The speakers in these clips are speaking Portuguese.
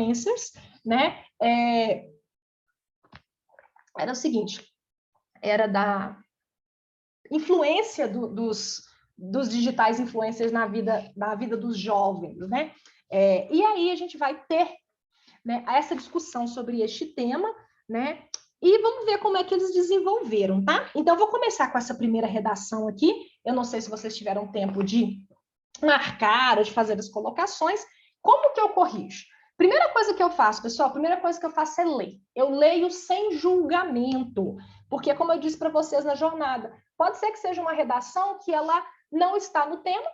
influencers, né? Era o seguinte, era da influência dos digitais influencers na vida dos jovens, né? E aí a gente vai ter, né, essa discussão sobre este tema, né? E vamos ver como é que eles desenvolveram, tá? Então, eu vou começar com essa primeira redação aqui. Eu não sei se vocês tiveram tempo de marcar ou de fazer as colocações. Como que eu corrijo? Primeira coisa que eu faço, pessoal, a primeira coisa que eu faço é ler. Eu leio sem julgamento, porque, como eu disse para vocês na jornada, pode ser que seja uma redação que ela não está no tema,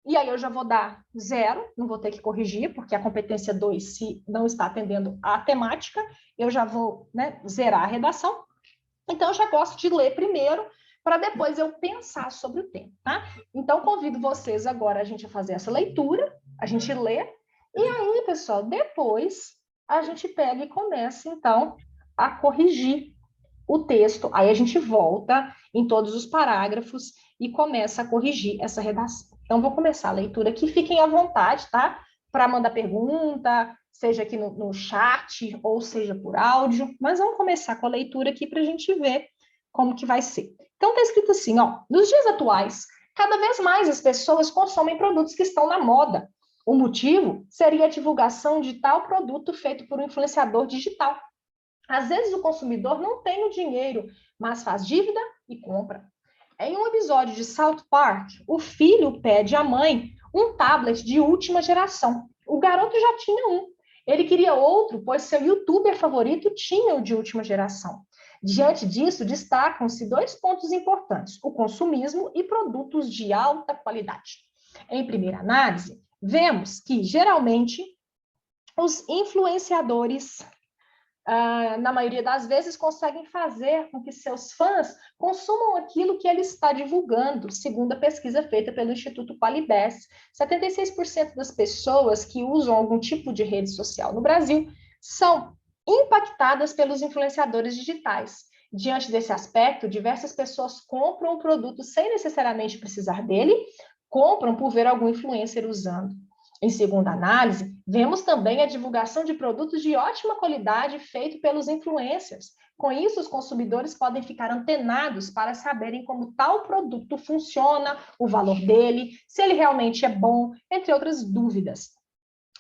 e aí eu já vou dar 0, não vou ter que corrigir, porque a competência 2, se não está atendendo à temática, eu já vou, né, zerar a redação. Então, eu já gosto de ler primeiro, para depois eu pensar sobre o tema, tá? Então, convido vocês agora a gente a fazer essa leitura, a gente lê, e aí, pessoal, depois a gente pega e começa, então, a corrigir o texto. Aí a gente volta em todos os parágrafos e começa a corrigir essa redação. Então, vou começar a leitura aqui. Fiquem à vontade, tá? Para mandar pergunta, seja aqui no chat ou seja por áudio. Mas vamos começar com a leitura aqui para a gente ver como que vai ser. Então, está escrito assim, ó. Nos dias atuais, cada vez mais as pessoas consomem produtos que estão na moda. O motivo seria a divulgação de tal produto feito por um influenciador digital. Às vezes o consumidor não tem o dinheiro, mas faz dívida e compra. Em um episódio de South Park, o filho pede à mãe um tablet de última geração. O garoto já tinha um. Ele queria outro, pois seu youtuber favorito tinha o de última geração. Diante disso, destacam-se 2 pontos importantes: o consumismo e produtos de alta qualidade. Em primeira análise, vemos que, geralmente, os influenciadores na maioria das vezes, conseguem fazer com que seus fãs consumam aquilo que ele está divulgando, segundo a pesquisa feita pelo Instituto Qualidez. 76% das pessoas que usam algum tipo de rede social no Brasil são impactadas pelos influenciadores digitais. Diante desse aspecto, diversas pessoas compram o produto sem necessariamente precisar dele, compram por ver algum influencer usando. Em segunda análise, vemos também a divulgação de produtos de ótima qualidade feito pelos influencers. Com isso, os consumidores podem ficar antenados para saberem como tal produto funciona, o valor dele, se ele realmente é bom, entre outras dúvidas.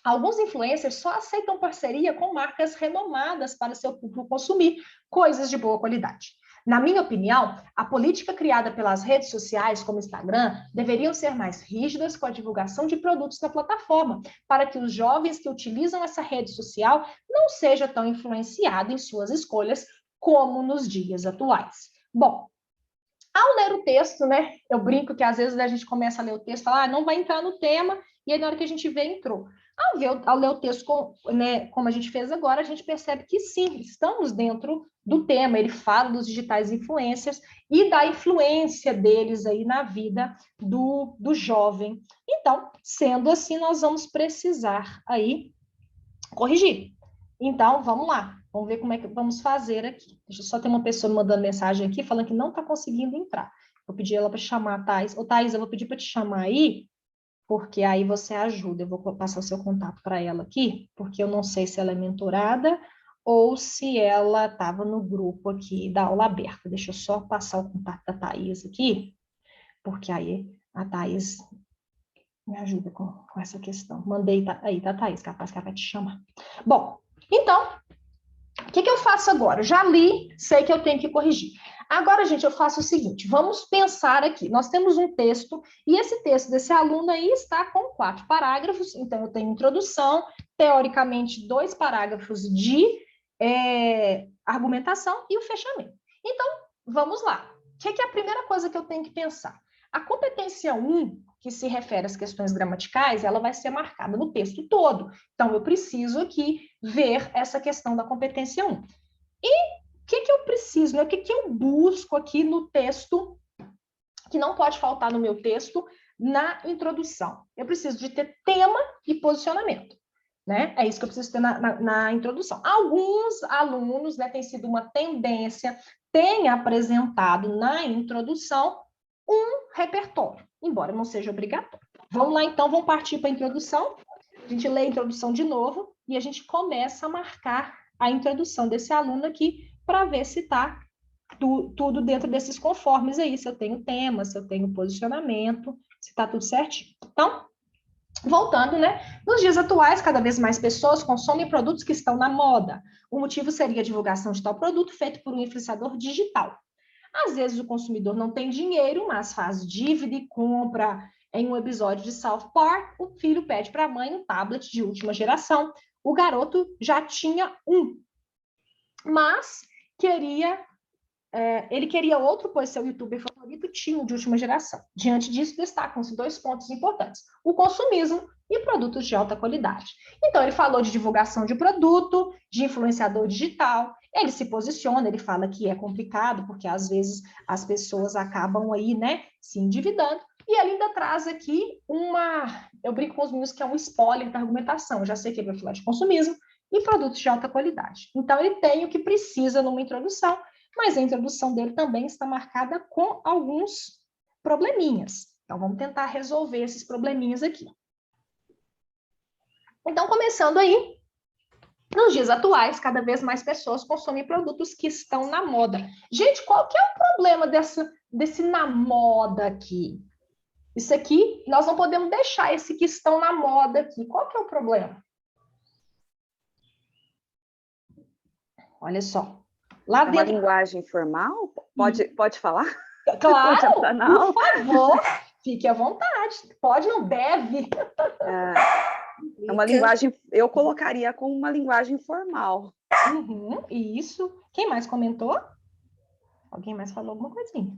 Alguns influencers só aceitam parceria com marcas renomadas para seu público consumir coisas de boa qualidade. Na minha opinião, a política criada pelas redes sociais, como o Instagram, deveriam ser mais rígidas com a divulgação de produtos na plataforma, para que os jovens que utilizam essa rede social não sejam tão influenciados em suas escolhas como nos dias atuais. Bom, ao ler o texto, né, eu brinco que às vezes a gente começa a ler o texto e fala, não vai entrar no tema, e aí na hora que a gente vê, entrou. Ao ler o texto, né, como a gente fez agora, a gente percebe que sim, estamos dentro do tema. Ele fala dos digitais influencers e da influência deles aí na vida do jovem. Então, sendo assim, nós vamos precisar aí corrigir. Então, vamos lá. Vamos ver como é que vamos fazer aqui. Deixa eu só ter uma pessoa me mandando mensagem aqui, falando que não está conseguindo entrar. Vou pedir ela para chamar a Thais. Ô, Thais, eu vou pedir para te chamar aí, porque aí você ajuda. Eu vou passar o seu contato para ela aqui, porque eu não sei se ela é mentorada ou se ela estava no grupo aqui da aula aberta. Deixa eu só passar o contato da Thais aqui, porque aí a Thais me ajuda com essa questão. Mandei aí, tá, Thais? Capaz que ela vai te chamar. Bom, então, o que eu faço agora? Já li, sei que eu tenho que corrigir. Agora, gente, eu faço o seguinte, vamos pensar aqui. Nós temos um texto, e esse texto desse aluno aí está com 4 parágrafos, então eu tenho introdução, teoricamente 2 parágrafos de argumentação e o fechamento. Então, vamos lá. O que é a primeira coisa que eu tenho que pensar? A competência 1, que se refere às questões gramaticais, ela vai ser marcada no texto todo. Então, eu preciso aqui ver essa questão da competência 1. E o que eu preciso, né? O que eu busco aqui no texto, que não pode faltar no meu texto, na introdução? Eu preciso de ter tema e posicionamento, né? É isso que eu preciso ter na introdução. Alguns alunos, né, tem sido uma tendência, têm apresentado na introdução um repertório, embora não seja obrigatório. Vamos lá, então, vamos partir para a introdução. A gente lê a introdução de novo e a gente começa a marcar a introdução desse aluno aqui para ver se está tudo dentro desses conformes aí, se eu tenho tema, se eu tenho posicionamento, se está tudo certinho. Então, voltando, né? Nos dias atuais, cada vez mais pessoas consomem produtos que estão na moda. O motivo seria a divulgação de tal produto feito por um influenciador digital. Às vezes o consumidor não tem dinheiro, mas faz dívida e compra. Em um episódio de South Park, o filho pede para a mãe um tablet de última geração. O garoto já tinha um, mas ele queria outro, pois seu youtuber favorito tinha um de última geração. Diante disso, destacam-se 2 pontos importantes: o consumismo e produtos de alta qualidade. Então, ele falou de divulgação de produto, de influenciador digital, ele se posiciona, ele fala que é complicado, porque às vezes as pessoas acabam aí, né, se endividando, e ele ainda traz aqui eu brinco com os meninos que é um spoiler da argumentação, eu já sei que ele vai falar de consumismo e produtos de alta qualidade. Então, ele tem o que precisa numa introdução, mas a introdução dele também está marcada com alguns probleminhas. Então, vamos tentar resolver esses probleminhas aqui. Então, começando aí, nos dias atuais, cada vez mais pessoas consomem produtos que estão na moda. Gente, qual que é o problema desse na moda aqui? Isso aqui, nós não podemos deixar esse que estão na moda aqui. Qual que é o problema? Olha só. Lá é dentro... uma linguagem formal? Pode falar? Claro, por favor, fique à vontade. Pode, não deve. É uma linguagem, eu colocaria como uma linguagem formal. Isso. Quem mais comentou? Alguém mais falou alguma coisinha?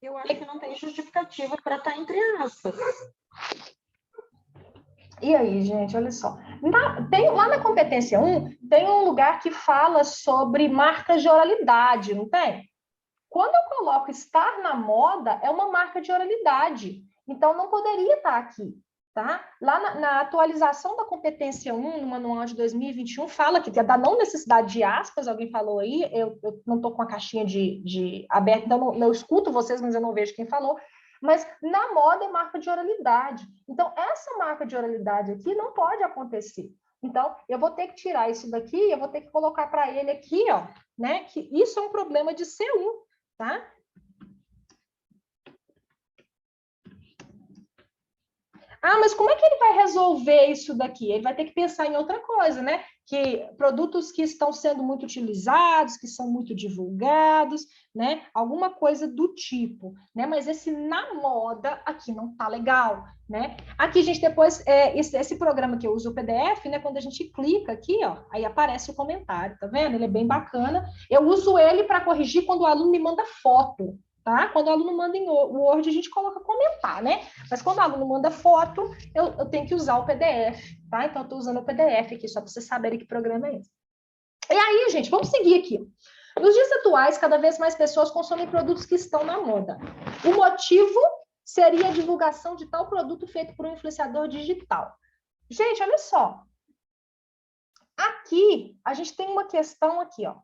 Eu acho que não tem justificativa para estar entre aspas. E aí, gente, olha só. Lá na competência 1, tem um lugar que fala sobre marcas de oralidade, não tem? Quando eu coloco estar na moda, é uma marca de oralidade. Então, não poderia estar aqui, tá? Lá na atualização da competência 1, no manual de 2021, fala que da não necessidade de aspas, alguém falou aí, eu não estou com a caixinha de aberta, então eu escuto vocês, mas eu não vejo quem falou. Mas na moda é marca de oralidade. Então, essa marca de oralidade aqui não pode acontecer. Então, eu vou ter que tirar isso daqui, eu vou ter que colocar para ele aqui, ó, né? Que isso é um problema de C1, tá? Ah, mas como é que ele vai resolver isso daqui? Ele vai ter que pensar em outra coisa, né? Que produtos que estão sendo muito utilizados, que são muito divulgados, né? Alguma coisa do tipo, né? Mas esse na moda aqui não tá legal, né? Aqui, gente, depois, esse programa que eu uso, o PDF, né? Quando a gente clica aqui, ó, aí aparece o comentário, tá vendo? Ele é bem bacana. Eu uso ele para corrigir quando o aluno me manda foto, tá? Quando o aluno manda em Word, a gente coloca comentar, né? Mas quando o aluno manda foto, eu tenho que usar o PDF, tá? Então, eu estou usando o PDF aqui, só para vocês saberem que programa é esse. E aí, gente, vamos seguir aqui. Nos dias atuais, cada vez mais pessoas consomem produtos que estão na moda. O motivo seria a divulgação de tal produto feito por um influenciador digital. Gente, olha só. Aqui, a gente tem uma questão aqui, ó.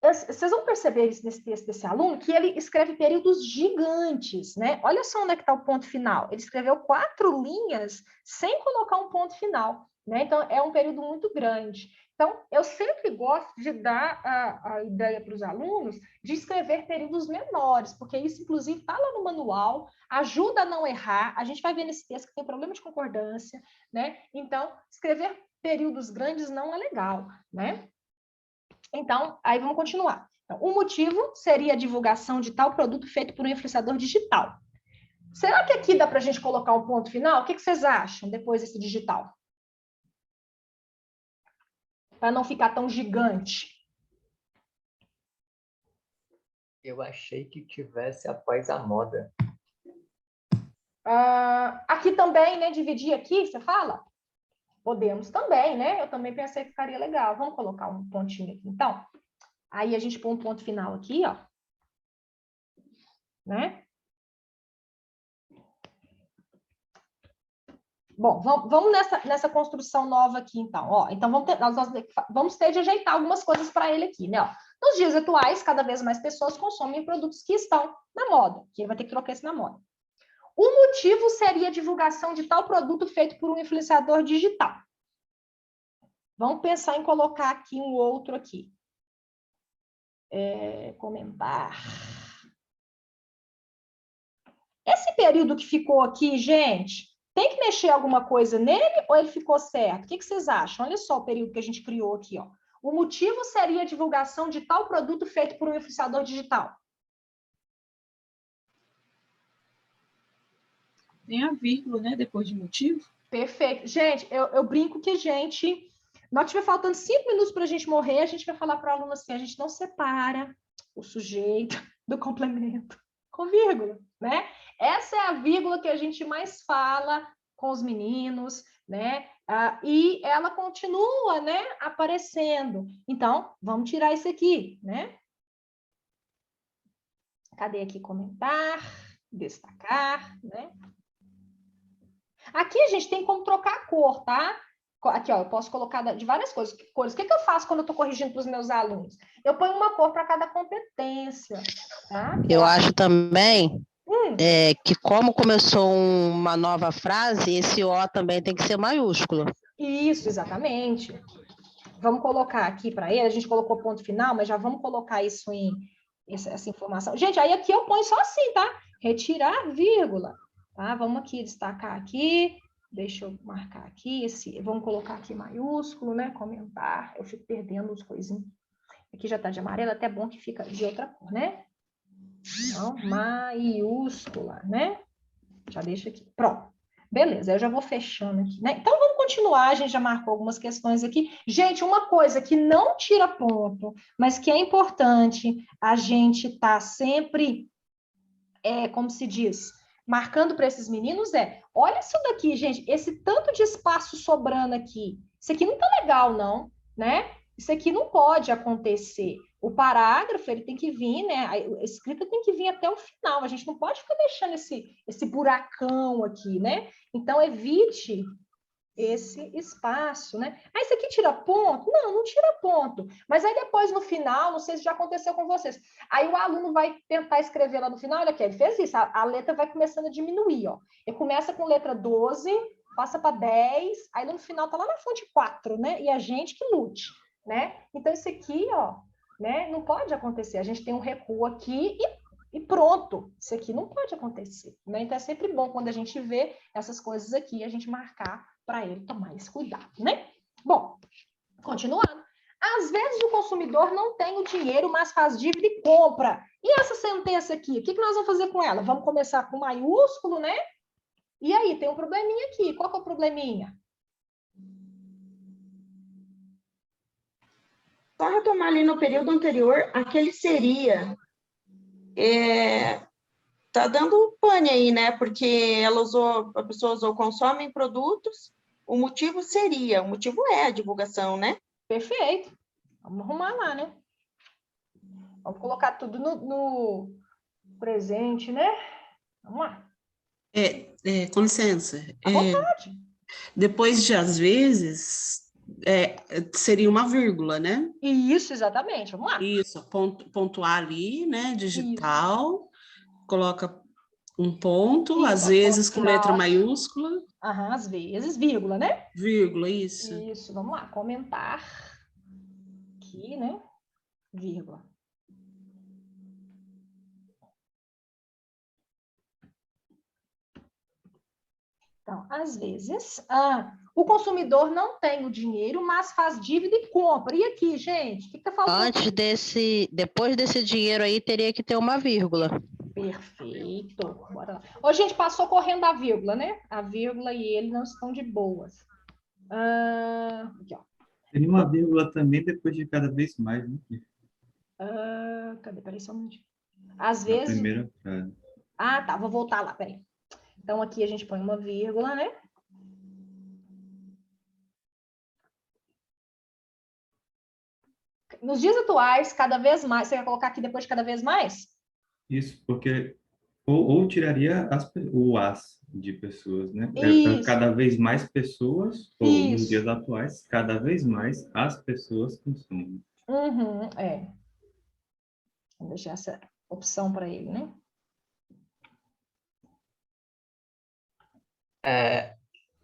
Vocês vão perceber isso nesse texto desse aluno, que ele escreve períodos gigantes, né? Olha só onde é que está o ponto final. Ele escreveu 4 linhas sem colocar um ponto final, né? Então, é um período muito grande. Então, eu sempre gosto de dar a ideia para os alunos de escrever períodos menores, porque isso, inclusive, está lá no manual, ajuda a não errar. A gente vai ver nesse texto que tem problema de concordância, né? Então, escrever períodos grandes não é legal, né? Então, aí vamos continuar. Então, o motivo seria a divulgação de tal produto feito por um influenciador digital. Será que aqui dá para a gente colocar um ponto final? O que vocês acham depois desse digital? Para não ficar tão gigante. Eu achei que tivesse após a moda. Aqui também, né? Dividir aqui, você fala? Podemos também, né? Eu também pensei que ficaria legal. Vamos colocar um pontinho aqui, então. Aí a gente põe um ponto final aqui, ó. Né? Bom, vamos nessa construção nova aqui, então. Ó, então, vamos ter de ajeitar algumas coisas para ele aqui, né? Ó, nos dias atuais, cada vez mais pessoas consomem produtos que estão na moda, que ele vai ter que trocar isso na moda. O motivo seria a divulgação de tal produto feito por um influenciador digital. Vamos pensar em colocar aqui um outro aqui. Comentar. Esse período que ficou aqui, gente, tem que mexer alguma coisa nele ou ele ficou certo? O que vocês acham? Olha só o período que a gente criou aqui, ó. O motivo seria a divulgação de tal produto feito por um influenciador digital. Tem a vírgula, né? Depois de motivo. Perfeito. Gente, eu brinco que na hora que estiver faltando 5 minutos para a gente morrer, a gente vai falar para o aluno assim, a gente não separa o sujeito do complemento com vírgula, né? Essa é a vírgula que a gente mais fala com os meninos, né? E ela continua, né, aparecendo. Então, vamos tirar isso aqui, né? Cadê aqui comentar, destacar, né? Aqui a gente tem como trocar a cor, tá? Aqui, ó, eu posso colocar de várias cores. O que eu faço quando eu estou corrigindo para os meus alunos? Eu ponho uma cor para cada competência, tá? Eu acho também que como começou uma nova frase, esse O também tem que ser maiúsculo. Isso, exatamente. Vamos colocar aqui para ele, a gente colocou ponto final, mas já vamos colocar isso essa informação. Gente, aí aqui eu ponho só assim, tá? Retirar vírgula, tá? Vamos aqui destacar aqui, deixa eu marcar aqui, vamos colocar aqui maiúsculo, né? Comentar, eu fico perdendo as coisinhas. Aqui já tá de amarelo, até bom que fica de outra cor, né? Então, maiúscula, né? Já deixa aqui, pronto. Beleza, eu já vou fechando aqui, né? Então, vamos continuar, a gente já marcou algumas questões aqui. Gente, uma coisa que não tira ponto, mas que é importante a gente tá sempre, como se diz, marcando para esses meninos olha isso daqui, gente, esse tanto de espaço sobrando aqui. Isso aqui não tá legal, não, né? Isso aqui não pode acontecer. O parágrafo, ele tem que vir, né? A escrita tem que vir até o final. A gente não pode ficar deixando esse buracão aqui, né? Então, evite esse espaço, né? Ah, isso aqui tira ponto? Não, não tira ponto. Mas aí depois, no final, não sei se já aconteceu com vocês, aí o aluno vai tentar escrever lá no final, olha aqui, ele fez isso, a letra vai começando a diminuir, ó. Ele começa com letra 12, passa para 10, aí no final tá lá na fonte 4, né? E a gente que lute, né? Então, isso aqui, ó, né? Não pode acontecer. A gente tem um recuo aqui e pronto. Isso aqui não pode acontecer, né? Então, é sempre bom quando a gente vê essas coisas aqui, a gente marcar para ele tomar esse cuidado, né? Bom, continuando. Às vezes o consumidor não tem o dinheiro, mas faz dívida e compra. E essa sentença aqui, o que nós vamos fazer com ela? Vamos começar com maiúsculo, né? E aí, tem um probleminha aqui. Qual que é o probleminha? Só retomar ali no período anterior, aquele seria... Tá dando pane aí, né? Porque a pessoa usou consomem produtos, o motivo é a divulgação, né? Perfeito. Vamos arrumar lá, né? Vamos colocar tudo no presente, né? Vamos lá. Com licença. À vontade. Depois de às vezes, seria uma vírgula, né? Isso, exatamente. Vamos lá. Isso, pontuar ali, né? Digital, coloca um ponto, Isso, às vezes ponto com letra final. maiúscula. Aham, às vezes, vírgula, né? Vírgula, isso. Isso, vamos lá. Comentar aqui, né? Vírgula. Então, às vezes, o consumidor não tem o dinheiro, mas faz dívida e compra. E aqui, gente, o que tá faltando? Depois desse dinheiro aí, teria que ter uma vírgula. Perfeito. Bora lá. Ô, gente, passou correndo a vírgula, né? A vírgula e ele não estão de boas. Aqui, ó. Teria uma vírgula também depois de cada vez mais, né? Cadê? Peraí, só um minutinho. Às Na vezes... primeira frase. Tá, vou voltar lá, peraí. Então, aqui a gente põe uma vírgula, né? Nos dias atuais, cada vez mais... Você quer colocar aqui depois de cada vez mais? Isso, porque... Ou tiraria o as de pessoas, né? Isso. Cada vez mais pessoas, ou Isso. nos dias atuais, cada vez mais as pessoas consomem. Vou deixar essa opção para ele, né?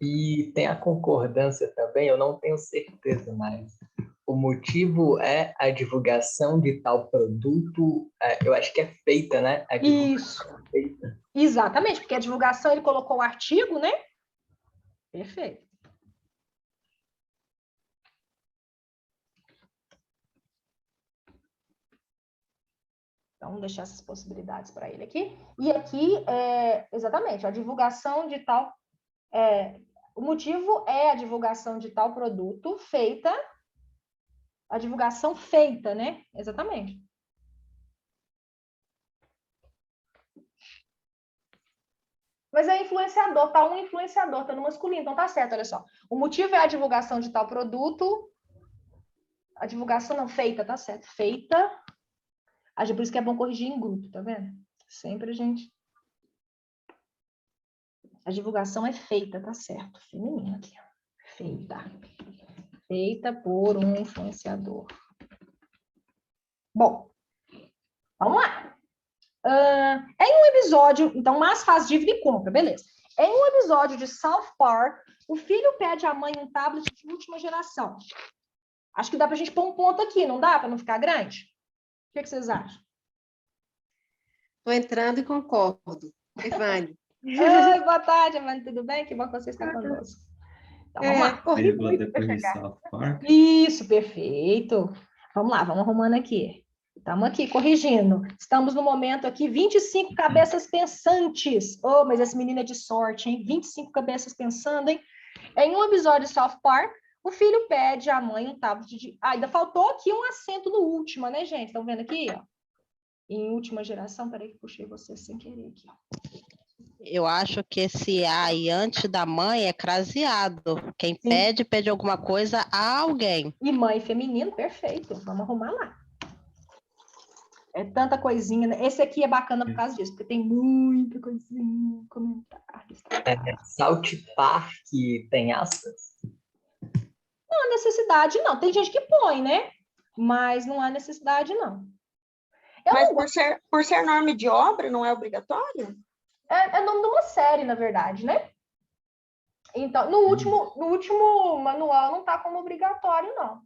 E tem a concordância também, eu não tenho certeza, mas o motivo é a divulgação de tal produto, eu acho que é feita, né? A Isso, divulgação é feita. exatamente, porque a divulgação, ele colocou o artigo, né? Perfeito. Então, vamos deixar essas possibilidades para ele aqui. E aqui, exatamente, a divulgação de tal... o motivo é a divulgação de tal produto feita... A divulgação feita, né? Exatamente. Mas é influenciador, tá um influenciador, tá no masculino, então tá certo, olha só. O motivo é a divulgação de tal produto... A divulgação não feita, tá certo. Feita... Por isso que é bom corrigir em grupo, tá vendo? Sempre a gente... A divulgação é feita, tá certo. Feminino aqui, ó. Feita. Feita por um influenciador. Bom, vamos lá. Em um episódio... Então, Mas faz dívida e compra, beleza. Em um episódio de South Park, o filho pede à mãe um tablet de última geração. Acho que dá pra gente pôr um ponto aqui, não dá? Para não ficar grande? O que vocês acham? Estou entrando e concordo. Evane. Oi, boa tarde, Evane, tudo bem? Que bom que você está conosco. Então, vamos lá. Corri Vírgula muito depois para de chegar. South Park. Isso, perfeito. Vamos lá, vamos arrumando aqui. Estamos aqui corrigindo. Estamos no momento aqui, 25 cabeças pensantes. Oh, mas esse menino é de sorte, hein? 25 cabeças pensando, hein? Em um episódio de South Park, o filho pede à mãe um tablet de... ainda faltou aqui um acento no última, né, gente? Estão vendo aqui, ó? Em última geração, peraí que puxei você sem querer aqui, ó. Eu acho que esse aí antes da mãe é craseado. Quem Sim. pede alguma coisa a alguém. E mãe feminino, perfeito. Vamos arrumar lá. É tanta coisinha, né? Esse aqui é bacana por causa disso, porque tem muita coisinha, comentários. South Park tem aspas? Não há necessidade, não. Tem gente que põe, né? Mas não há necessidade, não. Mas por ser nome de obra, não é obrigatório? É nome de uma série, na verdade, né? Então, no último manual não está como obrigatório, não.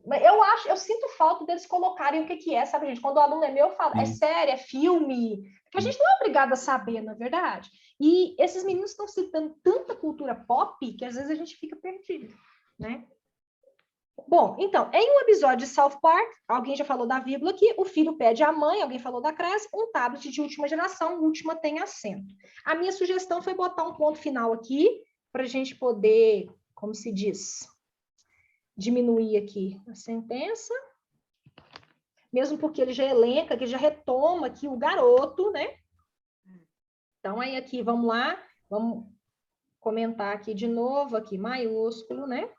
Mas eu sinto falta deles colocarem o que é, sabe, gente? Quando o aluno é meu, eu falo, é série, é filme, porque a gente não é obrigado a saber, na verdade. E esses meninos estão citando tanta cultura pop que às vezes a gente fica perdido, né? Bom, então, em um episódio de South Park, alguém já falou da vírgula aqui, o filho pede à mãe, alguém falou da creche, um tablet de última geração, última tem acento. A minha sugestão foi botar um ponto final aqui, para a gente poder, como se diz, diminuir aqui a sentença, mesmo porque ele já elenca, que já retoma aqui o garoto, né? Então, aí aqui, vamos lá, vamos comentar aqui de novo, aqui maiúsculo, né?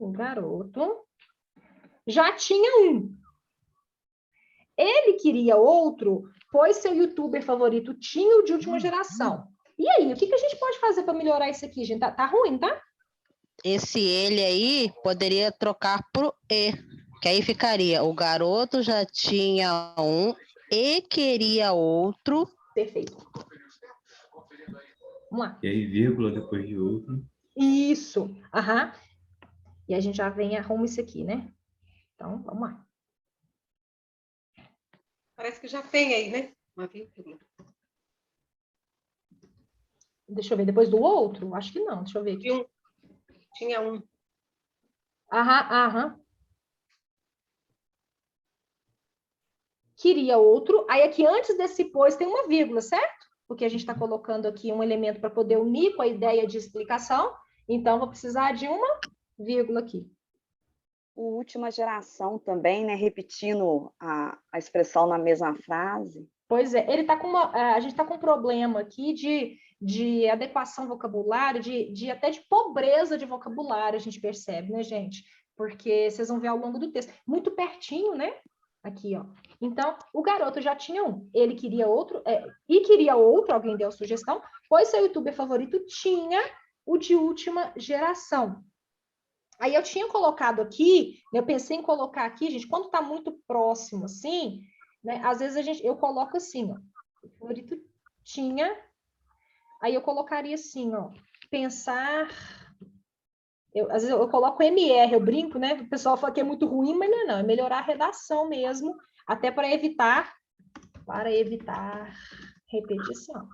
O garoto já tinha um. Ele queria outro, pois seu youtuber favorito tinha o de última geração. E aí, o que a gente pode fazer para melhorar isso aqui, gente? Tá ruim, tá? Esse ele aí poderia trocar pro E, que aí ficaria, o garoto já tinha um e queria outro. Perfeito. Vamos lá. E aí, vírgula depois de outro. Isso. Aham. E a gente já vem e arruma isso aqui, né? Então, vamos lá. Parece que já tem aí, né? Uma vírgula. Deixa eu ver, depois do outro? Acho que não, deixa eu ver aqui. Tinha um. Aham. Queria outro. Aí aqui, antes desse pois, tem uma vírgula, certo? Porque a gente está colocando aqui um elemento para poder unir com a ideia de explicação. Então, vou precisar de uma vírgula aqui. O última geração também, né? Repetindo a expressão na mesma frase. Pois é, ele tá com a gente está com um problema aqui de adequação vocabulário, até de pobreza de vocabulário, a gente percebe, né, gente? Porque vocês vão ver ao longo do texto. Muito pertinho, né? Aqui, ó. Então, o garoto já tinha um. Ele queria outro, e queria outro, alguém deu a sugestão, pois seu youtuber favorito tinha o de última geração. Aí eu tinha colocado aqui, eu pensei em colocar aqui, gente, quando está muito próximo, assim, né? Às vezes eu coloco assim, ó, o Fiorito tinha, aí eu colocaria assim, ó, pensar, às vezes eu coloco MR, eu brinco, né? O pessoal fala que é muito ruim, mas não, é melhorar a redação mesmo, até para evitar repetição.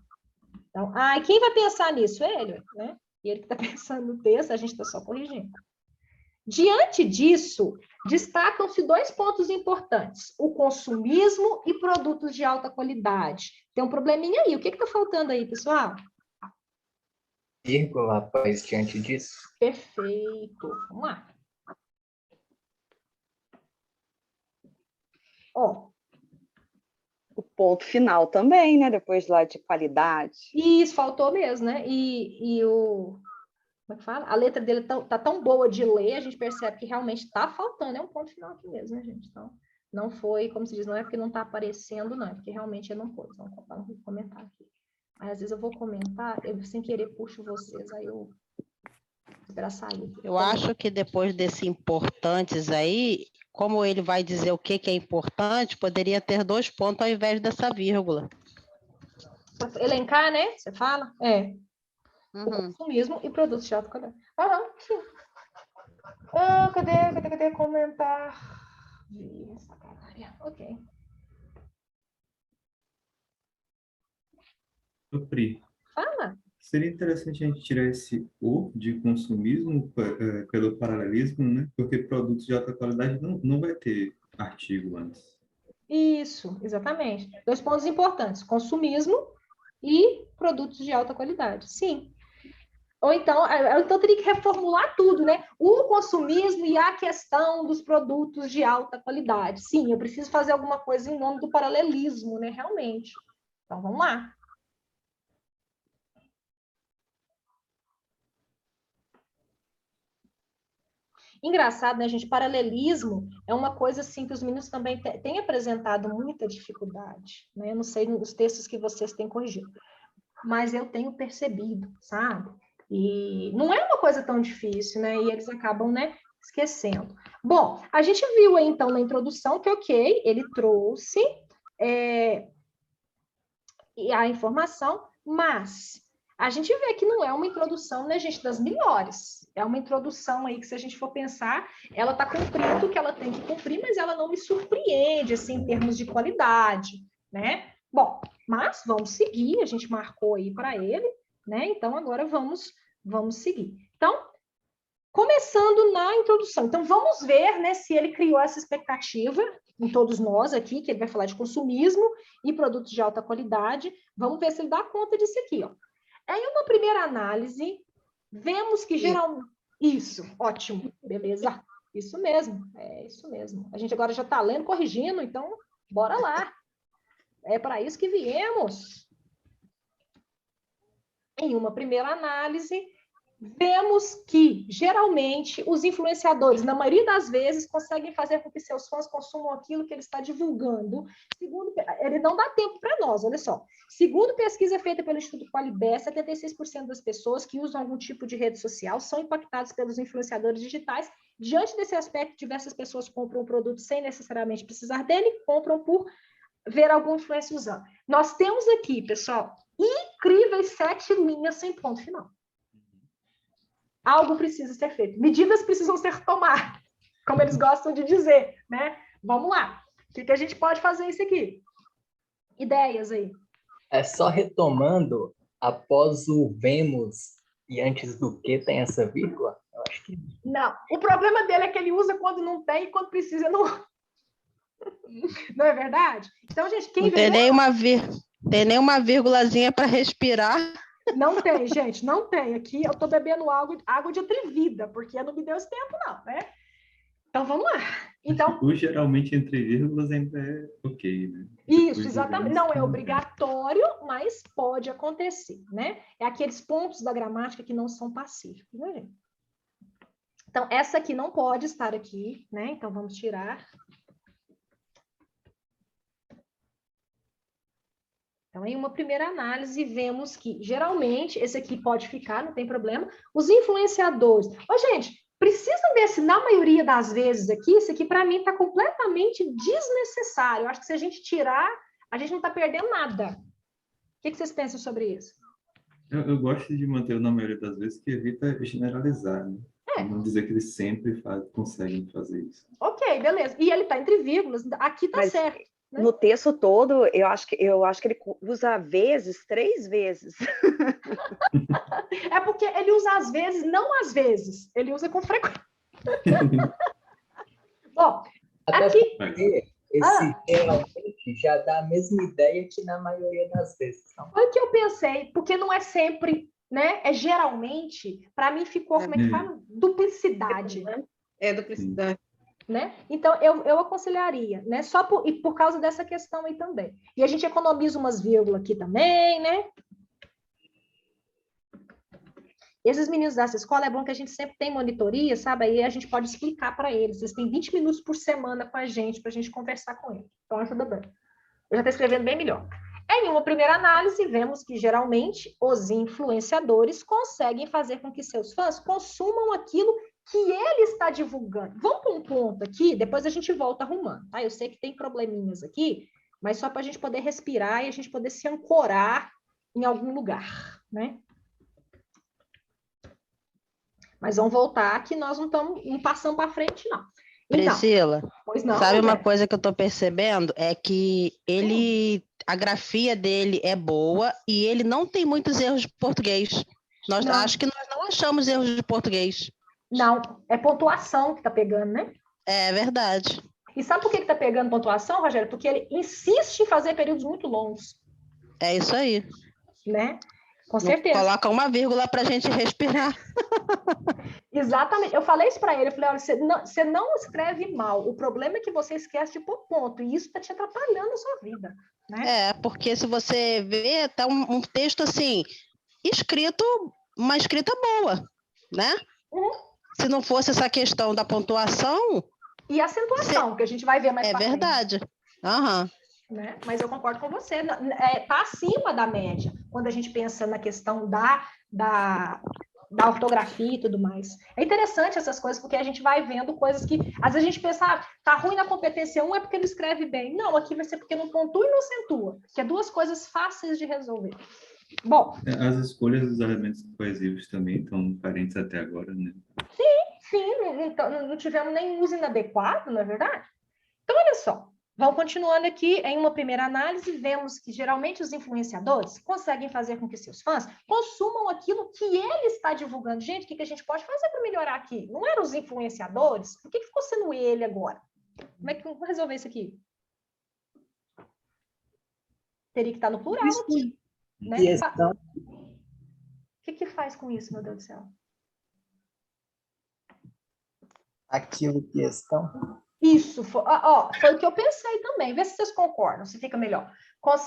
Então, e quem vai pensar nisso? Ele, né? E ele que está pensando no texto, a gente está só corrigindo. Diante disso, destacam-se 2 pontos importantes: o consumismo e produtos de alta qualidade. Tem um probleminha aí. O que está faltando aí, pessoal? Vírgula após diante disso. Perfeito. Vamos lá. Ó. O ponto final também, né? Depois lá de qualidade. Isso, faltou mesmo, né? E o... Como é que fala? A letra dele tá tão boa de ler, a gente percebe que realmente está faltando. É um ponto final aqui mesmo, né, gente? Então, não foi, como se diz, não é porque não está aparecendo, não. É porque realmente eu não pôs. Vamos comentar aqui. Aí, às vezes eu vou comentar, eu sem querer puxo vocês, aí eu... Esperar sair. Eu acho que depois desse importantes aí, como ele vai dizer o que é importante, poderia ter 2 pontos ao invés dessa vírgula. Elencar, né? Você fala? É. O Uhum. consumismo e produtos de alta qualidade. Sim. Cadê? Comentar. Ok. Pri, Fala. seria interessante a gente tirar esse O de consumismo pelo paralelismo, né? Porque produtos de alta qualidade não vai ter artigo antes. Isso, exatamente. 2 pontos importantes: consumismo e produtos de alta qualidade. Sim. Ou então teria que reformular tudo, né? O consumismo e a questão dos produtos de alta qualidade. Sim, eu preciso fazer alguma coisa em nome do paralelismo, né? Realmente. Então, vamos lá. Engraçado, né, gente? Paralelismo é uma coisa assim que os meninos também têm apresentado muita dificuldade, né? Eu não sei nos textos que vocês têm corrigido, mas eu tenho percebido, sabe? E não é uma coisa tão difícil, né? E eles acabam, né, esquecendo. Bom, a gente viu aí, então, na introdução que, ok, ele trouxe a informação, mas a gente vê que não é uma introdução, né, gente, das melhores. É uma introdução aí que, se a gente for pensar, ela está cumprindo o que ela tem que cumprir, mas ela não me surpreende, assim, em termos de qualidade, né? Bom, mas vamos seguir, a gente marcou aí para ele, né? Então, agora vamos seguir. Então, começando na introdução. Então, vamos ver, né, se ele criou essa expectativa em todos nós aqui, que ele vai falar de consumismo e produtos de alta qualidade. Vamos ver se ele dá conta disso aqui, ó. Em uma primeira análise, vemos que geralmente... Isso, ótimo, beleza. Isso mesmo, é isso mesmo. A gente agora já está lendo, corrigindo, então, bora lá. É para isso que viemos. Em uma primeira análise, vemos que, geralmente, os influenciadores, na maioria das vezes, conseguem fazer com que seus fãs consumam aquilo que ele está divulgando. Ele não dá tempo para nós, olha só. Segundo pesquisa feita pelo Instituto Qualibé, 76% das pessoas que usam algum tipo de rede social são impactadas pelos influenciadores digitais. Diante desse aspecto, diversas pessoas compram um produto sem necessariamente precisar dele, compram por ver algum influencer usando. Nós temos aqui, pessoal, incríveis 7 linhas sem ponto final. Algo precisa ser feito. Medidas precisam ser tomadas, como eles gostam de dizer, né? Vamos lá. O que a gente pode fazer isso aqui? Ideias aí. É só retomando, após o vemos e antes do que tem essa vírgula? Eu acho que... Não. O problema dele é que ele usa quando não tem e quando precisa não. Não é verdade? Então, gente, quem tem nem uma vírgulazinha para respirar. Não tem, gente, não tem. Aqui eu estou bebendo água de atrevida, porque não me deu esse tempo, não, né? Então, vamos lá. Então, o geralmente entre vírgulas ainda é ok, né? Isso, exatamente. Não é obrigatório, mas pode acontecer, né? É aqueles pontos da gramática que não são pacíficos, né, gente? Então, essa aqui não pode estar aqui, né? Então, vamos tirar. Então, em uma primeira análise, vemos que, geralmente, esse aqui pode ficar, não tem problema. Os influenciadores. Ô, gente, Precisam ver se, na maioria das vezes aqui, isso aqui para mim está completamente desnecessário. Eu acho que se a gente tirar, a gente não está perdendo nada. O que vocês pensam sobre isso? Eu gosto de manter na maioria das vezes, que evita generalizar, né? Não dizer que eles sempre conseguem fazer isso. Ok, beleza. E ele está entre vírgulas, aqui está Mas certo. Né? no texto todo, eu acho que ele usa vezes 3 vezes. É porque ele usa às vezes, não às vezes. Ele usa com frequência. Bom, Até aqui... porque esse geralmente já dá a mesma ideia que na maioria das vezes. Não? Foi o que eu pensei, porque não é sempre, né? É geralmente, para mim ficou, como é que fala? Duplicidade. É duplicidade. Né? Então, eu aconselharia, né? E por causa dessa questão aí também. E a gente economiza umas vírgulas aqui também, né? Esses meninos dessa escola, é bom que a gente sempre tem monitoria, sabe? Aí a gente pode explicar para eles. Eles têm 20 minutos por semana com a gente, para a gente conversar com eles. Então, ajuda bem. Eu já estou escrevendo bem melhor. Em uma primeira análise, vemos que, geralmente, os influenciadores conseguem fazer com que seus fãs consumam aquilo que ele está divulgando. Vamos para um ponto aqui, depois a gente volta arrumando, tá? Eu sei que tem probleminhas aqui, mas só para a gente poder respirar e a gente poder se ancorar em algum lugar, né? Mas vamos voltar que nós não passando para frente, não. Então, Priscila, pois não, sabe uma né? coisa que eu estou percebendo? É que a grafia dele é boa e ele não tem muitos erros de português. Acho que nós não achamos erros de português. Não, é pontuação que está pegando, né? É verdade. E sabe por que está pegando pontuação, Rogério? Porque ele insiste em fazer períodos muito longos. É isso aí. Né? Com certeza. Coloca uma vírgula para a gente respirar. Exatamente. Eu falei isso para ele. Eu falei, olha, você não escreve mal. O problema é que você esquece de pôr ponto. E isso está te atrapalhando a sua vida. Né? É, porque se você vê, tá um texto assim, uma escrita boa, né? Se não fosse essa questão da pontuação... E acentuação, que a gente vai ver mais pra frente. É verdade. Aham. Né? Mas eu concordo com você. Está acima da média, quando a gente pensa na questão da ortografia e tudo mais. É interessante essas coisas, porque a gente vai vendo coisas que... Às vezes a gente pensa, tá ruim na competência 1 é porque não escreve bem. Não, aqui vai ser porque não pontua e não acentua. Que é duas coisas fáceis de resolver. Bom... As escolhas dos elementos coesivos também estão carentes até agora, né? Sim, não tivemos nenhum uso inadequado, não é verdade? Então, olha só. Vamos continuando aqui, em uma primeira análise, vemos que geralmente os influenciadores conseguem fazer com que seus fãs consumam aquilo que ele está divulgando. Gente, o que a gente pode fazer para melhorar aqui? Não eram os influenciadores? Por que ficou sendo ele agora? Como é que vamos resolver isso aqui? Teria que estar no plural aqui. Né? O que faz com isso, meu Deus do céu? Aquilo que estão... Isso, foi o que eu pensei também. Vê se vocês concordam, se fica melhor.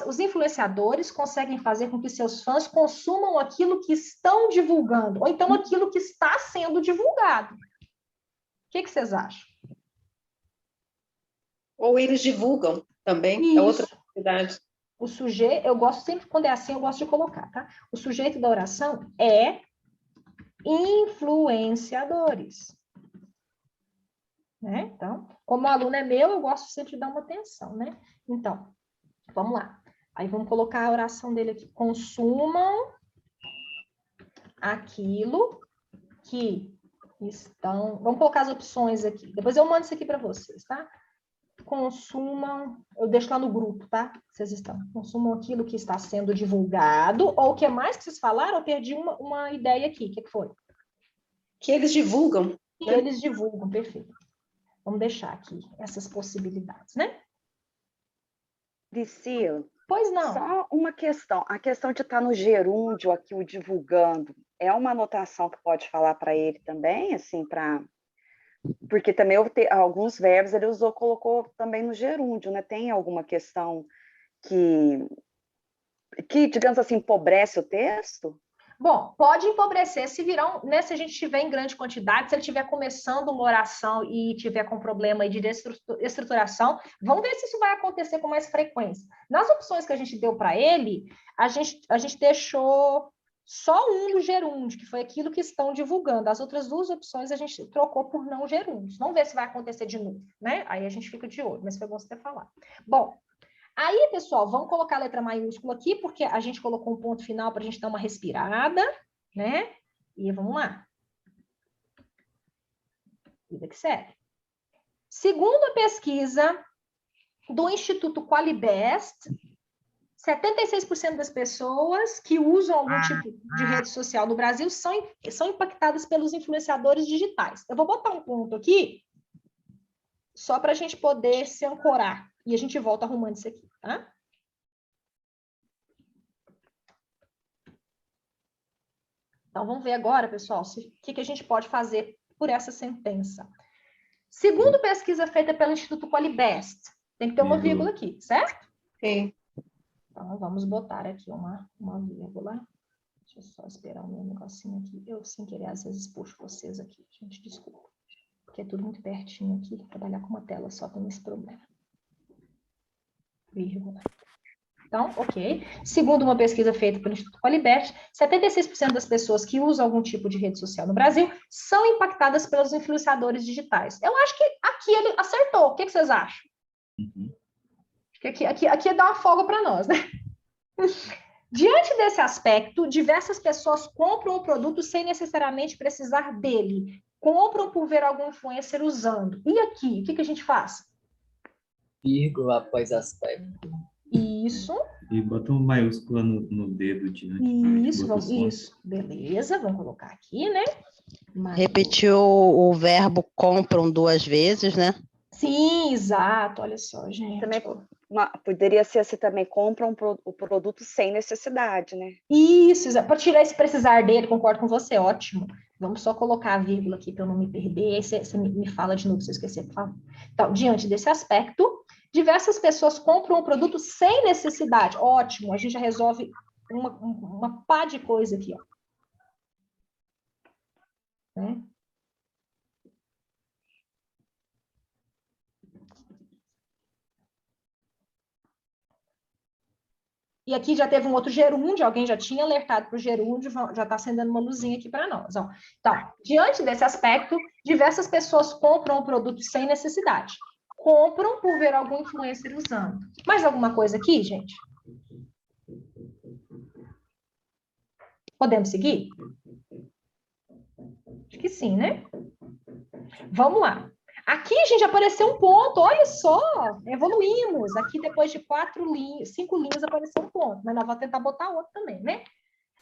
Os influenciadores conseguem fazer com que seus fãs consumam aquilo que estão divulgando, ou então aquilo que está sendo divulgado. O que vocês acham? Ou eles divulgam também, Isso. é outra possibilidade. O sujeito, eu gosto sempre, quando é assim, eu gosto de colocar, tá? O sujeito da oração é influenciadores. Né? Então, como o aluno é meu, eu gosto sempre de dar uma atenção, né? Então, vamos lá. Aí vamos colocar a oração dele aqui. Consumam aquilo que estão... Vamos colocar as opções aqui. Depois eu mando isso aqui para vocês, tá? Consumam... Eu deixo lá no grupo, tá? Vocês estão. Consumam aquilo que está sendo divulgado. Ou o que mais que vocês falaram? Eu perdi uma ideia aqui. O que foi? Que eles divulgam. Que eles divulgam, perfeito. Vamos deixar aqui essas possibilidades, né? Priscila, pois não. Só uma questão. A questão de estar no gerúndio aqui, o divulgando, é uma anotação que pode falar para ele também, assim, para... Porque também alguns verbos ele colocou também no gerúndio, né? Tem alguma questão que, digamos assim, empobrece o texto? Bom, pode empobrecer se né, se a gente tiver em grande quantidade, se ele estiver começando uma oração e tiver com problema de estruturação, vamos ver se isso vai acontecer com mais frequência. Nas opções que a gente deu para ele, a gente deixou só um do gerúndio, que foi aquilo que estão divulgando. As outras duas opções a gente trocou por não gerúndios. Vamos ver se vai acontecer de novo, né? Aí a gente fica de olho, mas foi bom você ter falado. Bom, aí, pessoal, vamos colocar a letra maiúscula aqui, porque a gente colocou um ponto final para a gente dar uma respirada, né? E vamos lá. Vida que segue. Segundo a pesquisa do Instituto Qualibest, 76% das pessoas que usam algum tipo de rede social no Brasil são impactadas pelos influenciadores digitais. Eu vou botar um ponto aqui, só para a gente poder se ancorar. E a gente volta arrumando isso aqui, tá? Então, vamos ver agora, pessoal, o que a gente pode fazer por essa sentença. Segundo pesquisa feita pelo Instituto Qualibest, tem que ter uma vírgula aqui, certo? Sim. Então, vamos botar aqui uma vírgula. Deixa eu só esperar o meu negocinho aqui. Eu, sem querer, às vezes puxo vocês aqui. Gente, desculpa. Porque é tudo muito pertinho aqui. Trabalhar com uma tela só tem esse problema. Vírgula. Então, ok. Segundo uma pesquisa feita pelo Instituto Qualibert, 76% das pessoas que usam algum tipo de rede social no Brasil são impactadas pelos influenciadores digitais. Eu acho que aqui ele acertou. O que vocês acham? Acho que aqui dá uma folga para nós, né? Diante desse aspecto, diversas pessoas compram o produto sem necessariamente precisar dele. Compram por ver algum influencer usando. E aqui, o que a gente faz? Vírgula após aspecto. Isso. E bota uma maiúscula no dedo diante. Isso. Beleza, vamos colocar aqui, né? Repetiu o verbo compram 2 vezes, né? Sim, exato. Olha só, gente. Também poderia ser assim também, compram o produto sem necessidade, né? Isso, para tirar esse precisar dele, concordo com você, ótimo. Vamos só colocar a vírgula aqui para eu não me perder. Aí você me fala de novo, se eu esquecer, por favor. Então, diante desse aspecto, diversas pessoas compram o produto sem necessidade. Ótimo, a gente já resolve uma pá de coisa aqui, ó. Né? E aqui já teve um outro gerúndio, alguém já tinha alertado para o gerúndio, já está acendendo uma luzinha aqui para nós. Ó. Então, diante desse aspecto, diversas pessoas compram o produto sem necessidade. Compram por ver algum influencer usando. Mais alguma coisa aqui, gente? Podemos seguir? Acho que sim, né? Vamos lá. Aqui, gente, apareceu um ponto, olha só, evoluímos. Aqui, depois de 5 linhas, apareceu um ponto, mas nós vamos tentar botar outro também, né?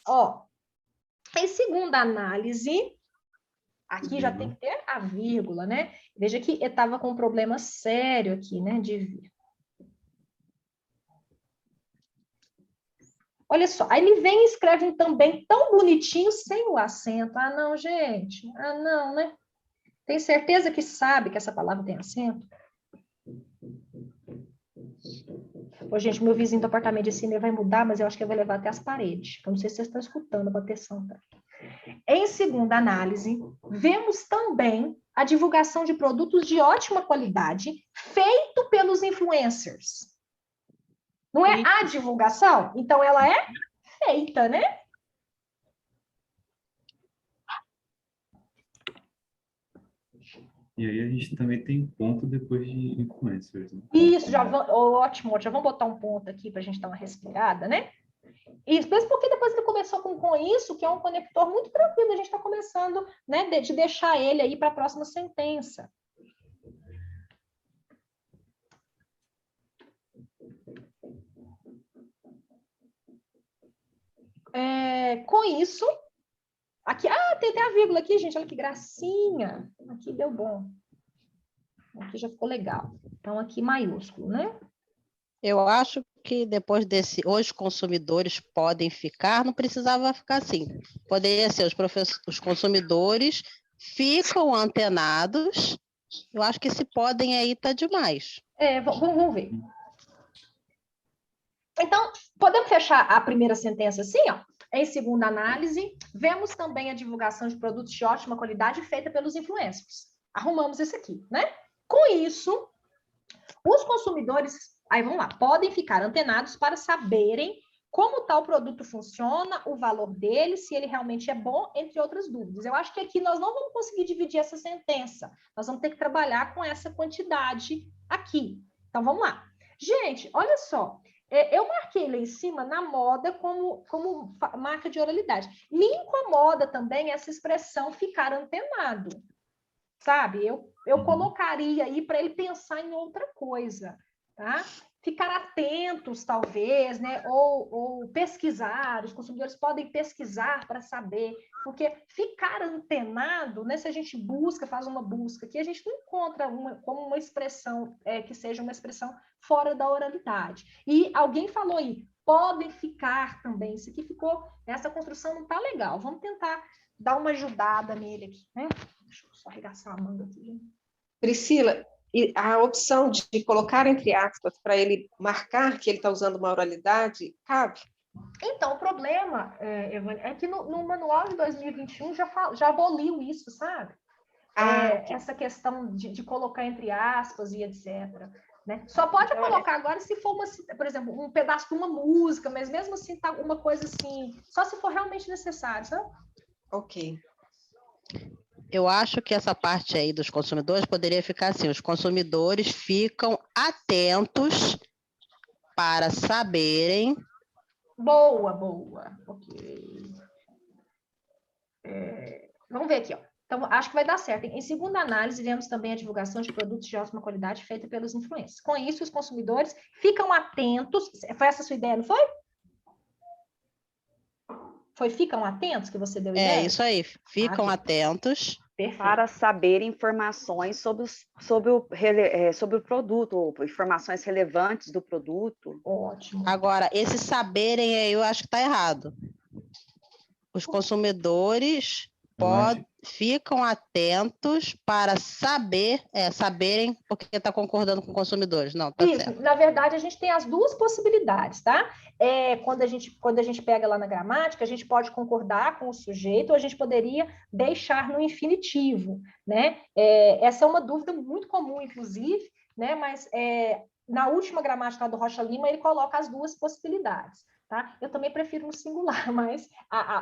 Ó, em segunda análise, aqui já tem que ter a vírgula, né? Veja que eu estava com um problema sério aqui, né, de vírgula. Olha só, aí ele vem e escreve um também tão bonitinho, sem o acento. Ah, não, gente, ah, não, né? Tem certeza que sabe que essa palavra tem acento? Ô, gente, meu vizinho do apartamento de cima vai mudar, mas eu acho que eu vou levar até as paredes. Eu não sei se vocês estão escutando a bateção. Tá? Em segunda análise, vemos também a divulgação de produtos de ótima qualidade feito pelos influencers. Não é a divulgação? Então, ela é feita, né? E aí a gente também tem ponto depois de influencers. Né? Isso, ótimo, já vamos botar um ponto aqui para a gente dar uma respirada, né? Isso, mesmo porque depois ele começou com isso, que é um conector muito tranquilo, a gente está começando, né, de deixar ele aí para a próxima sentença. Com isso, aqui, tem até a vírgula aqui, gente, olha que gracinha. Aqui deu bom. Aqui já ficou legal. Então, aqui maiúsculo, né? Eu acho que depois desse, os consumidores podem ficar, não precisava ficar assim. Poderia ser os consumidores ficam antenados. Eu acho que esse podem aí tá demais. Vamos ver. Então, podemos fechar a primeira sentença assim, ó. Em segunda análise, vemos também a divulgação de produtos de ótima qualidade feita pelos influencers. Arrumamos isso aqui, né? Com isso, os consumidores, aí vamos lá, podem ficar antenados para saberem como tal produto funciona, o valor dele, se ele realmente é bom, entre outras dúvidas. Eu acho que aqui nós não vamos conseguir dividir essa sentença. Nós vamos ter que trabalhar com essa quantidade aqui. Então, vamos lá. Gente, olha só. Eu marquei lá em cima na moda como marca de oralidade. Me incomoda também essa expressão ficar antenado, sabe? Eu colocaria aí para ele pensar em outra coisa, tá? Ficar atentos, talvez, né? Ou pesquisar, os consumidores podem pesquisar para saber, porque ficar antenado, né? Se a gente busca, faz uma busca, que a gente não encontra como uma expressão que seja uma expressão fora da oralidade. E alguém falou aí, podem ficar também. Isso aqui ficou, essa construção não está legal. Vamos tentar dar uma ajudada nele aqui, né? Deixa eu só arregaçar a manga aqui, gente. Priscila, e a opção de colocar entre aspas para ele marcar que ele está usando uma oralidade, cabe? Então, o problema, Evânia, é que no manual de 2021 já aboliu isso, sabe? Essa questão de colocar entre aspas e etc. Né? Só pode colocar agora se for, por exemplo, um pedaço de uma música, mas mesmo assim tá uma coisa assim, só se for realmente necessário, sabe? Ok. Eu acho que essa parte aí dos consumidores poderia ficar assim: os consumidores ficam atentos para saberem. Boa. Ok. Vamos ver aqui, ó. Então, acho que vai dar certo. Em segunda análise, vemos também a divulgação de produtos de ótima qualidade feita pelos influencers. Com isso, os consumidores ficam atentos. Foi essa a sua ideia, não foi? Ficam atentos que você deu ideia? É isso aí, ficam atentos. Perfeito. Para saber informações sobre o produto, informações relevantes do produto. Ótimo. Agora, esse saberem aí eu acho que está errado. Os consumidores ficam atentos para saberem porque está concordando com consumidores. Não, tá isso, certo. Na verdade, a gente tem as duas possibilidades, tá? Quando a gente pega lá na gramática, a gente pode concordar com o sujeito, ou a gente poderia deixar no infinitivo, né? Essa é uma dúvida muito comum, inclusive, né? Mas na última gramática do Rocha Lima, ele coloca as duas possibilidades, tá? Eu também prefiro no singular, mas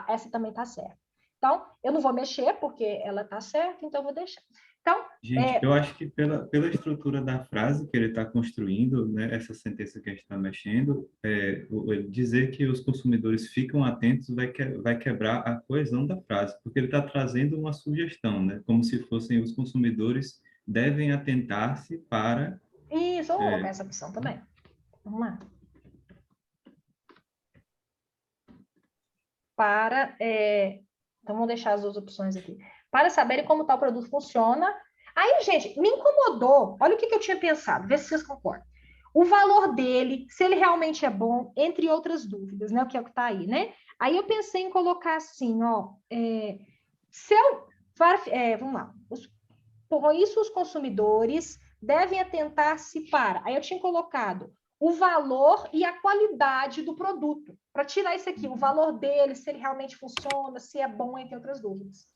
essa também está certa. Então, eu não vou mexer, porque ela está certa, então eu vou deixar. Então, gente, eu acho que pela estrutura da frase que ele está construindo, né, essa sentença que a gente está mexendo, dizer que os consumidores ficam atentos vai quebrar a coesão da frase, porque ele está trazendo uma sugestão, né, como se fossem os consumidores devem atentar-se para... Isso, vamos colocar essa opção também. Vamos lá. Então, vamos deixar as duas opções aqui. Para saberem como tal produto funciona. Aí, gente, me incomodou. Olha o que eu tinha pensado, vê se vocês concordam. O valor dele, se ele realmente é bom, entre outras dúvidas, né? O que é o que está aí, né? Aí eu pensei em colocar assim, ó. Vamos lá. Com isso, os consumidores devem atentar-se para... Aí eu tinha colocado o valor e a qualidade do produto. Para tirar isso aqui, o valor dele, se ele realmente funciona, se é bom, entre outras dúvidas.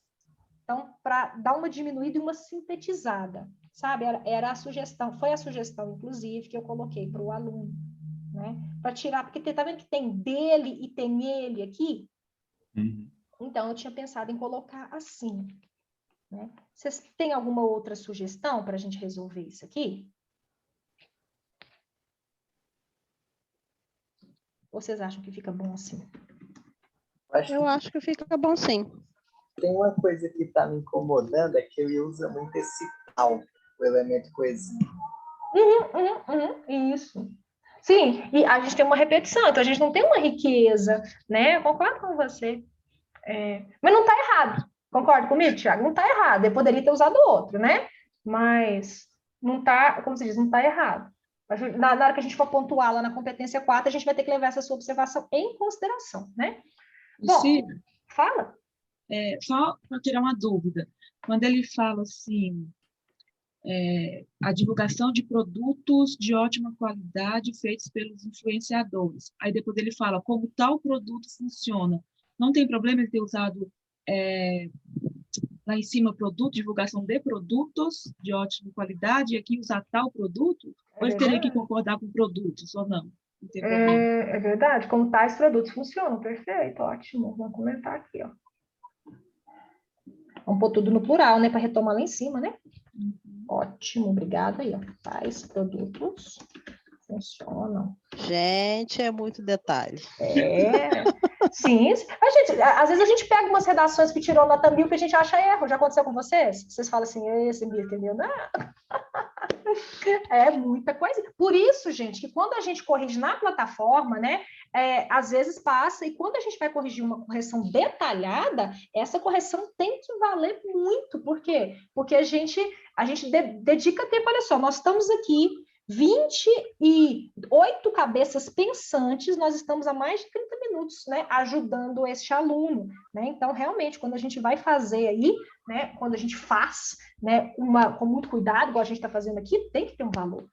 Então, para dar uma diminuída e uma sintetizada, sabe? Era a sugestão, foi a sugestão, inclusive, que eu coloquei para o aluno, né? Para tirar, porque tá vendo que tem dele e tem ele aqui? Então, eu tinha pensado em colocar assim, né? Vocês têm alguma outra sugestão para a gente resolver isso aqui? Ou vocês acham que fica bom assim? Eu acho que fica bom sim. Tem uma coisa que está me incomodando, é que ele usa muito esse tal, o elemento coesivo. Isso. Sim, e a gente tem uma repetição, então a gente não tem uma riqueza, né? Eu concordo com você. Mas não está errado. Concorda comigo, Thiago? Não está errado. Eu poderia ter usado outro, né? Mas não está, como se diz, não está errado. Na hora que a gente for pontuar lá na competência 4, a gente vai ter que levar essa sua observação em consideração, né? Bom, fala. Só para tirar uma dúvida, quando ele fala assim, a divulgação de produtos de ótima qualidade feitos pelos influenciadores, aí depois ele fala como tal produto funciona, não tem problema ele ter usado lá em cima produto, divulgação de produtos de ótima qualidade, e aqui usar tal produto, ou ele teria que concordar com produtos ou não? Não tem problema. É verdade, como tais produtos funcionam. Perfeito, ótimo. Vamos comentar aqui, ó. Vamos pôr tudo no plural, né? Para retomar lá em cima, né? Ótimo, obrigada aí, ó. Tais produtos funcionam. Gente, é muito detalhe. Sim. Às vezes a gente pega umas redações que tirou nota 1000 que a gente acha erro. Já aconteceu com vocês? Vocês falam assim, esse Mia, entendeu? Não. É muita coisa. Por isso, gente, que quando a gente corrige na plataforma, né, às vezes passa, e quando a gente vai corrigir uma correção detalhada, essa correção tem que valer muito. Por quê? Porque a gente dedica tempo. Olha só, nós estamos aqui 28 cabeças pensantes, nós estamos há mais de 30 minutos, né, ajudando este aluno, né? Então, realmente, quando a gente vai fazer aí, né, quando a gente faz, né, com muito cuidado, igual a gente está fazendo aqui, tem que ter um valor.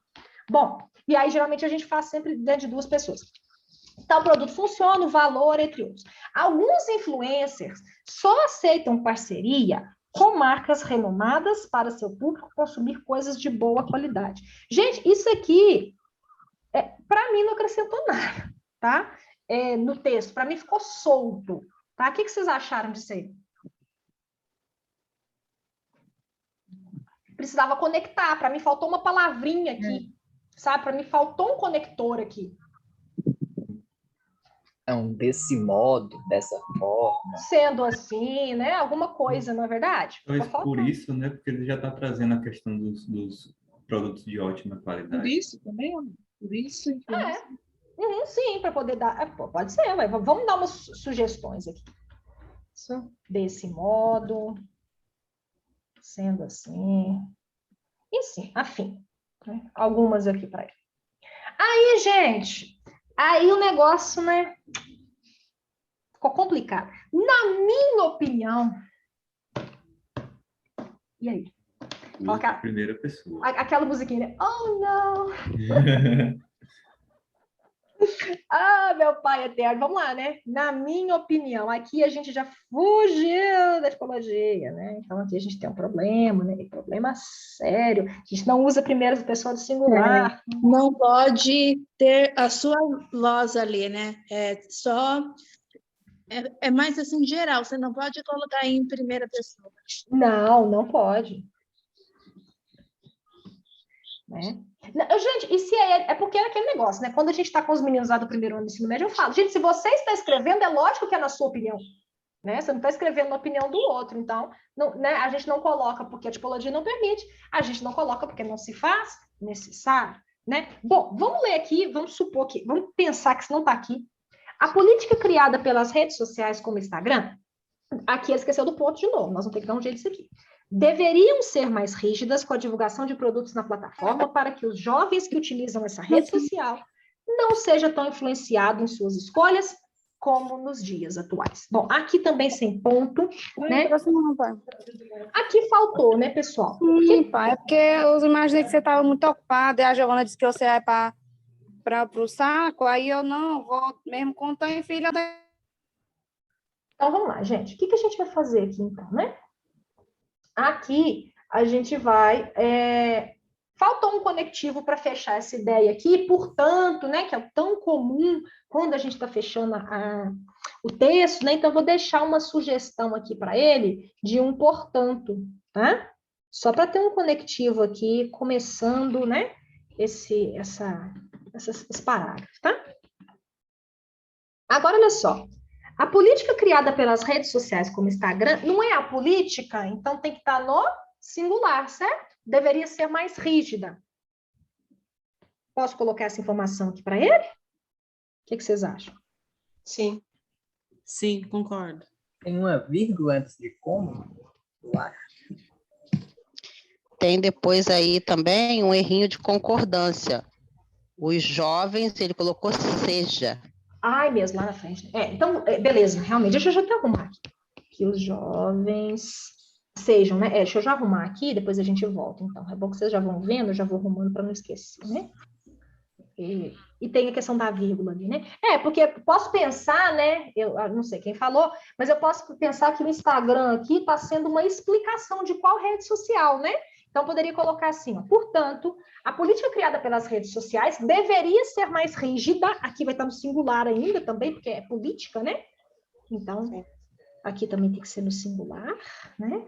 Bom, e aí, geralmente, a gente faz sempre dentro de 2 pessoas. Tal produto funciona, o valor, entre outros. Alguns influencers só aceitam parceria com marcas renomadas para seu público consumir coisas de boa qualidade. Gente, isso aqui, para mim, não acrescentou nada, tá? No texto, para mim ficou solto, tá? O que vocês acharam disso aí? Precisava conectar, para mim faltou uma palavrinha aqui, sabe? Para mim faltou um conector aqui. Então, desse modo, dessa forma. Sendo assim, né? Alguma coisa, não é verdade? Talvez por isso, né? Porque ele já está trazendo a questão dos produtos de ótima qualidade. Por isso também, por isso, influência. Sim, para poder dar. Pode ser, mas vamos dar umas sugestões aqui. Isso, desse modo, sendo assim. E sim, afim. Né? Algumas aqui para ele. Aí, gente, aí o negócio, né? Ficou complicado. Na minha opinião. E aí? Primeira pessoa. Aquela musiquinha, né? Oh, não! Ah, meu pai eterno, vamos lá, né? Na minha opinião, aqui a gente já fugiu da tipologia, né? Então aqui a gente tem um problema, né? Um problema sério. A gente não usa primeira pessoa do singular. Não pode ter a sua voz ali, né? É mais assim geral, você não pode colocar em primeira pessoa. Não pode. Né? Gente, e se porque é aquele negócio, né? Quando a gente está com os meninos lá do primeiro ano do ensino médio, eu falo, gente, se você está escrevendo, é lógico que é na sua opinião, né? Você não está escrevendo na opinião do outro, então, não, né? A gente não coloca porque a tipologia não permite, a gente não coloca porque não se faz necessário, né? Bom, vamos ler aqui, vamos pensar que isso não está aqui. A política criada pelas redes sociais como Instagram, aqui ele esqueceu do ponto de novo, nós vamos ter que dar um jeito disso aqui. Deveriam ser mais rígidas com a divulgação de produtos na plataforma para que os jovens que utilizam essa rede social não sejam tão influenciados em suas escolhas como nos dias atuais. Bom, aqui também sem ponto, né? Aqui faltou, né, pessoal? Sim, pai, é porque eu imaginei que você estava muito ocupada, e a Giovana disse que você vai para o saco, aí eu não vou mesmo contar em filha da... Então, vamos lá, gente. O que a gente vai fazer aqui, então, né? Aqui, a gente vai... Faltou um conectivo para fechar essa ideia aqui, portanto, né, que é tão comum quando a gente está fechando o texto, né? Então, eu vou deixar uma sugestão aqui para ele de um portanto, tá? Só para ter um conectivo aqui, começando, né, esse parágrafo, tá? Agora, olha só. A política criada pelas redes sociais como Instagram não é a política, então tem que estar no singular, certo? Deveria ser mais rígida. Posso colocar essa informação aqui para ele? O que vocês acham? Sim. Sim, concordo. Tem uma vírgula antes de como? Eu acho. Tem depois aí também um errinho de concordância. Os jovens, ele colocou seja. Ai, mesmo, lá na frente. Então, beleza, realmente. Deixa eu já até arrumar aqui. Que os jovens sejam, né? Deixa eu já arrumar aqui, depois a gente volta. Então, é bom que vocês já vão vendo, eu já vou arrumando para não esquecer, né? E tem a questão da vírgula ali, né? Porque posso pensar, né? Eu não sei quem falou, mas eu posso pensar que o Instagram aqui está sendo uma explicação de qual rede social, né? Então, poderia colocar assim, ó, portanto, a política criada pelas redes sociais deveria ser mais rígida, aqui vai estar no singular ainda também, porque é política, né? Então, aqui também tem que ser no singular, né?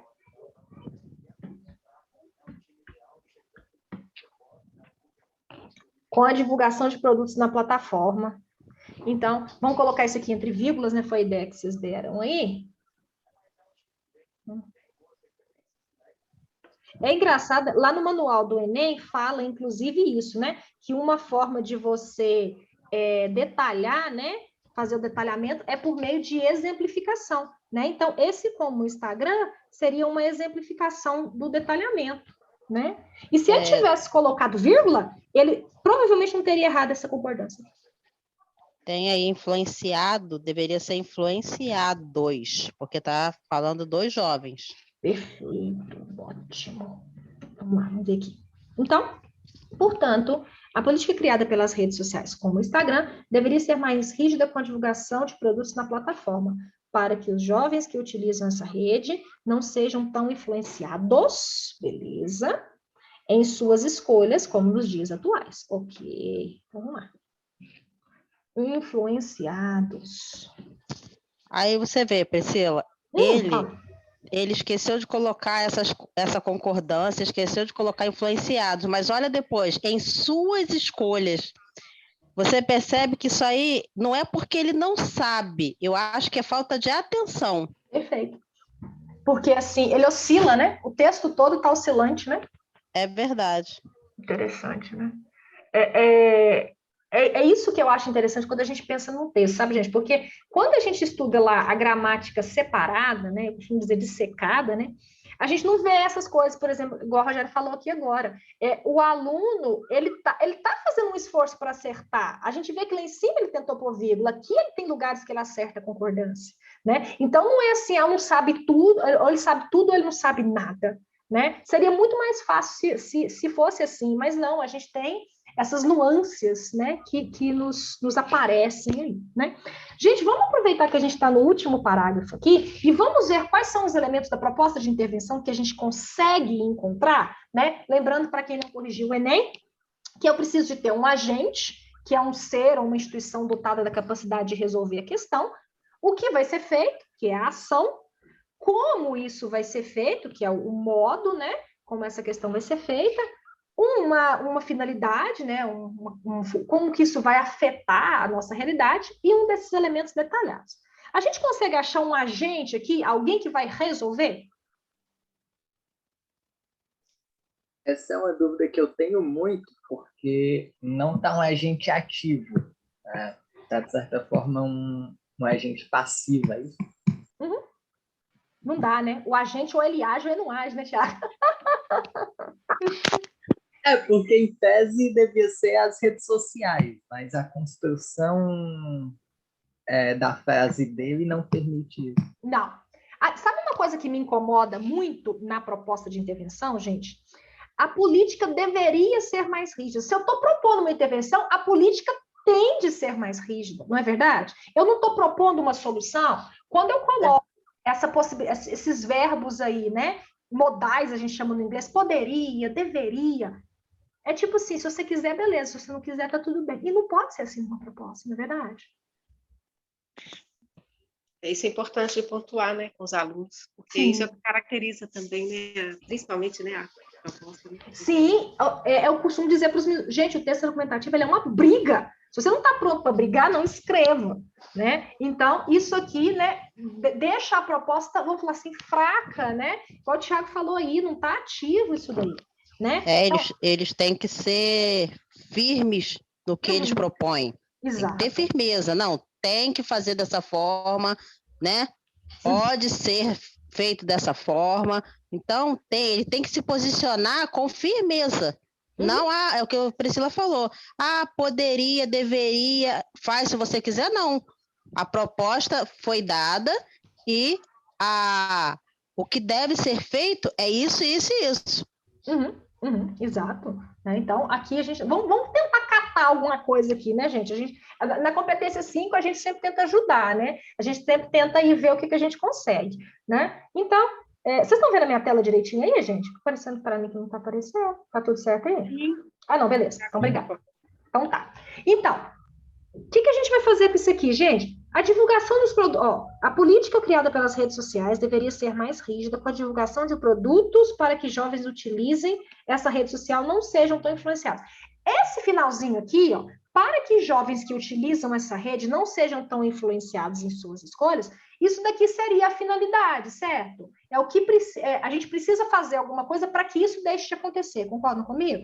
Com a divulgação de produtos na plataforma. Então, vamos colocar isso aqui entre vírgulas, né? Foi a ideia que vocês deram aí. É engraçado, lá no manual do Enem fala, inclusive, isso, né? Que uma forma de você detalhar, né? Fazer o detalhamento é por meio de exemplificação, né? Então, esse como Instagram seria uma exemplificação do detalhamento, né? E se ele tivesse colocado vírgula, ele provavelmente não teria errado essa concordância. Tem aí influenciado, deveria ser influenciados, porque está falando dos jovens. Perfeito, ótimo. Vamos lá, vamos ver aqui. Então, portanto, a política criada pelas redes sociais, como o Instagram, deveria ser mais rígida com a divulgação de produtos na plataforma, para que os jovens que utilizam essa rede não sejam tão influenciados, beleza, em suas escolhas como nos dias atuais. Ok, vamos lá. Influenciados. Aí você vê, Priscila, ele esqueceu de colocar essa concordância, esqueceu de colocar influenciados, mas olha depois, em suas escolhas, você percebe que isso aí não é porque ele não sabe, eu acho que é falta de atenção. Perfeito. Porque assim, ele oscila, né? O texto todo está oscilante, né? É verdade. Interessante, né? É isso que eu acho interessante quando a gente pensa num texto, sabe, gente? Porque quando a gente estuda lá a gramática separada, né? Eu costumo dizer dissecada, né? A gente não vê essas coisas, por exemplo, igual o Rogério falou aqui agora. O aluno, ele tá fazendo um esforço para acertar. A gente vê que lá em cima ele tentou pôr vírgula, aqui ele tem lugares que ele acerta a concordância, né? Então, não é assim, não sabe tudo, ou ele sabe tudo ou ele não sabe nada, né? Seria muito mais fácil se fosse assim, mas não, a gente tem essas nuances, né, que nos aparecem aí, né? Gente, vamos aproveitar que a gente está no último parágrafo aqui e vamos ver quais são os elementos da proposta de intervenção que a gente consegue encontrar, né? Lembrando, para quem não corrigiu o Enem, que eu preciso de ter um agente, que é um ser ou uma instituição dotada da capacidade de resolver a questão, o que vai ser feito, que é a ação, como isso vai ser feito, que é o modo, né, como essa questão vai ser feita, uma finalidade, né? Como que isso vai afetar a nossa realidade e um desses elementos detalhados. A gente consegue achar um agente aqui, alguém que vai resolver? Essa é uma dúvida que eu tenho muito, porque não está um agente ativo, né? Está, de certa forma, um agente passivo aí. Uhum. Não dá, né? O agente ou ele age ou ele não age, né, Thiago? Porque em tese devia ser as redes sociais, mas a construção da frase dele não permite isso. Não. Sabe uma coisa que me incomoda muito na proposta de intervenção, gente? A política deveria ser mais rígida. Se eu estou propondo uma intervenção, a política tem de ser mais rígida, não é verdade? Eu não estou propondo uma solução. Quando eu coloco esses verbos aí, né? Modais, a gente chama no inglês, poderia, deveria. É tipo assim, se você quiser, beleza. Se você não quiser, tá tudo bem. E não pode ser assim uma proposta, não é verdade? Isso é importante de pontuar, né, com os alunos, porque Sim. isso é o que caracteriza também, né, principalmente, né, a proposta. Né? Sim, eu costumo dizer para os meus... Gente, o texto argumentativo ele é uma briga. Se você não está pronto para brigar, não escreva, né? Então, isso aqui, né, deixa a proposta, vamos falar assim, fraca, né? Igual o Thiago falou aí, não está ativo isso daí, né? Então, Eles têm que ser firmes no que eles propõem. Exato. Tem que ter firmeza. Não, tem que fazer dessa forma, né? Pode ser feito dessa forma. Então, ele tem que se posicionar com firmeza. Não é o que a Priscila falou. Poderia, deveria, faz se você quiser, não. A proposta foi dada e o que deve ser feito é isso, isso e isso. Exato. Então, aqui a gente... Vamos tentar catar alguma coisa aqui, né, gente? Na competência 5, a gente sempre tenta ajudar, né? A gente sempre tenta ir ver o que a gente consegue, né? Então, Vocês estão vendo a minha tela direitinho aí, gente? Aparecendo para mim que não está aparecendo. Tá tudo certo aí? Ah, não, beleza. Então, obrigada. Então, tá. Então, o que a gente vai fazer com isso aqui, gente? A divulgação dos produtos... A política criada pelas redes sociais deveria ser mais rígida com a divulgação de produtos para que jovens utilizem essa rede social não sejam tão influenciados. Esse finalzinho aqui, para que jovens que utilizam essa rede não sejam tão influenciados em suas escolhas, isso daqui seria a finalidade, certo? É o que a gente precisa fazer alguma coisa para que isso deixe de acontecer. Concordam comigo?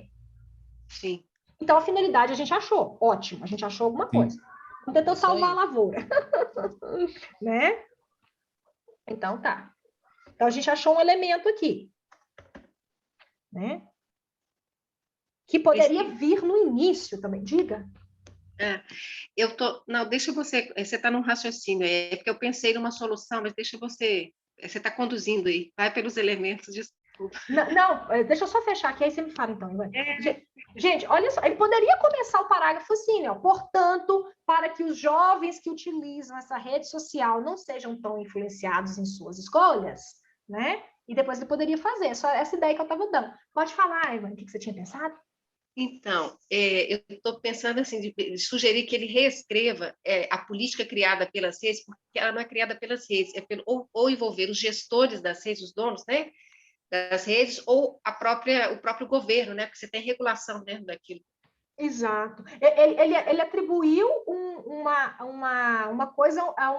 Sim. Então, a finalidade a gente achou. Ótimo, a gente achou alguma coisa. Vamos tentar salvar a lavoura. Né? Então, tá. Então, a gente achou um elemento aqui. Né? Que poderia vir no início também. Diga. Não, deixa você está num raciocínio, é porque eu pensei numa solução, mas deixa você está conduzindo aí, vai pelos elementos, desculpa. Não, deixa eu só fechar aqui, aí você me fala então, Ivane. Gente, olha só, ele poderia começar o parágrafo assim, portanto, para que os jovens que utilizam essa rede social não sejam tão influenciados em suas escolhas, né? E depois ele poderia fazer, só essa ideia que eu estava dando. Pode falar, Ivane, o que você tinha pensado? Então, eu estou pensando assim, de sugerir que ele reescreva a política criada pelas redes, porque ela não é criada pelas redes, ou envolver os gestores das redes, os donos, né, das redes, ou o próprio governo, né, porque você tem regulação dentro daquilo. Exato. Ele atribuiu uma coisa a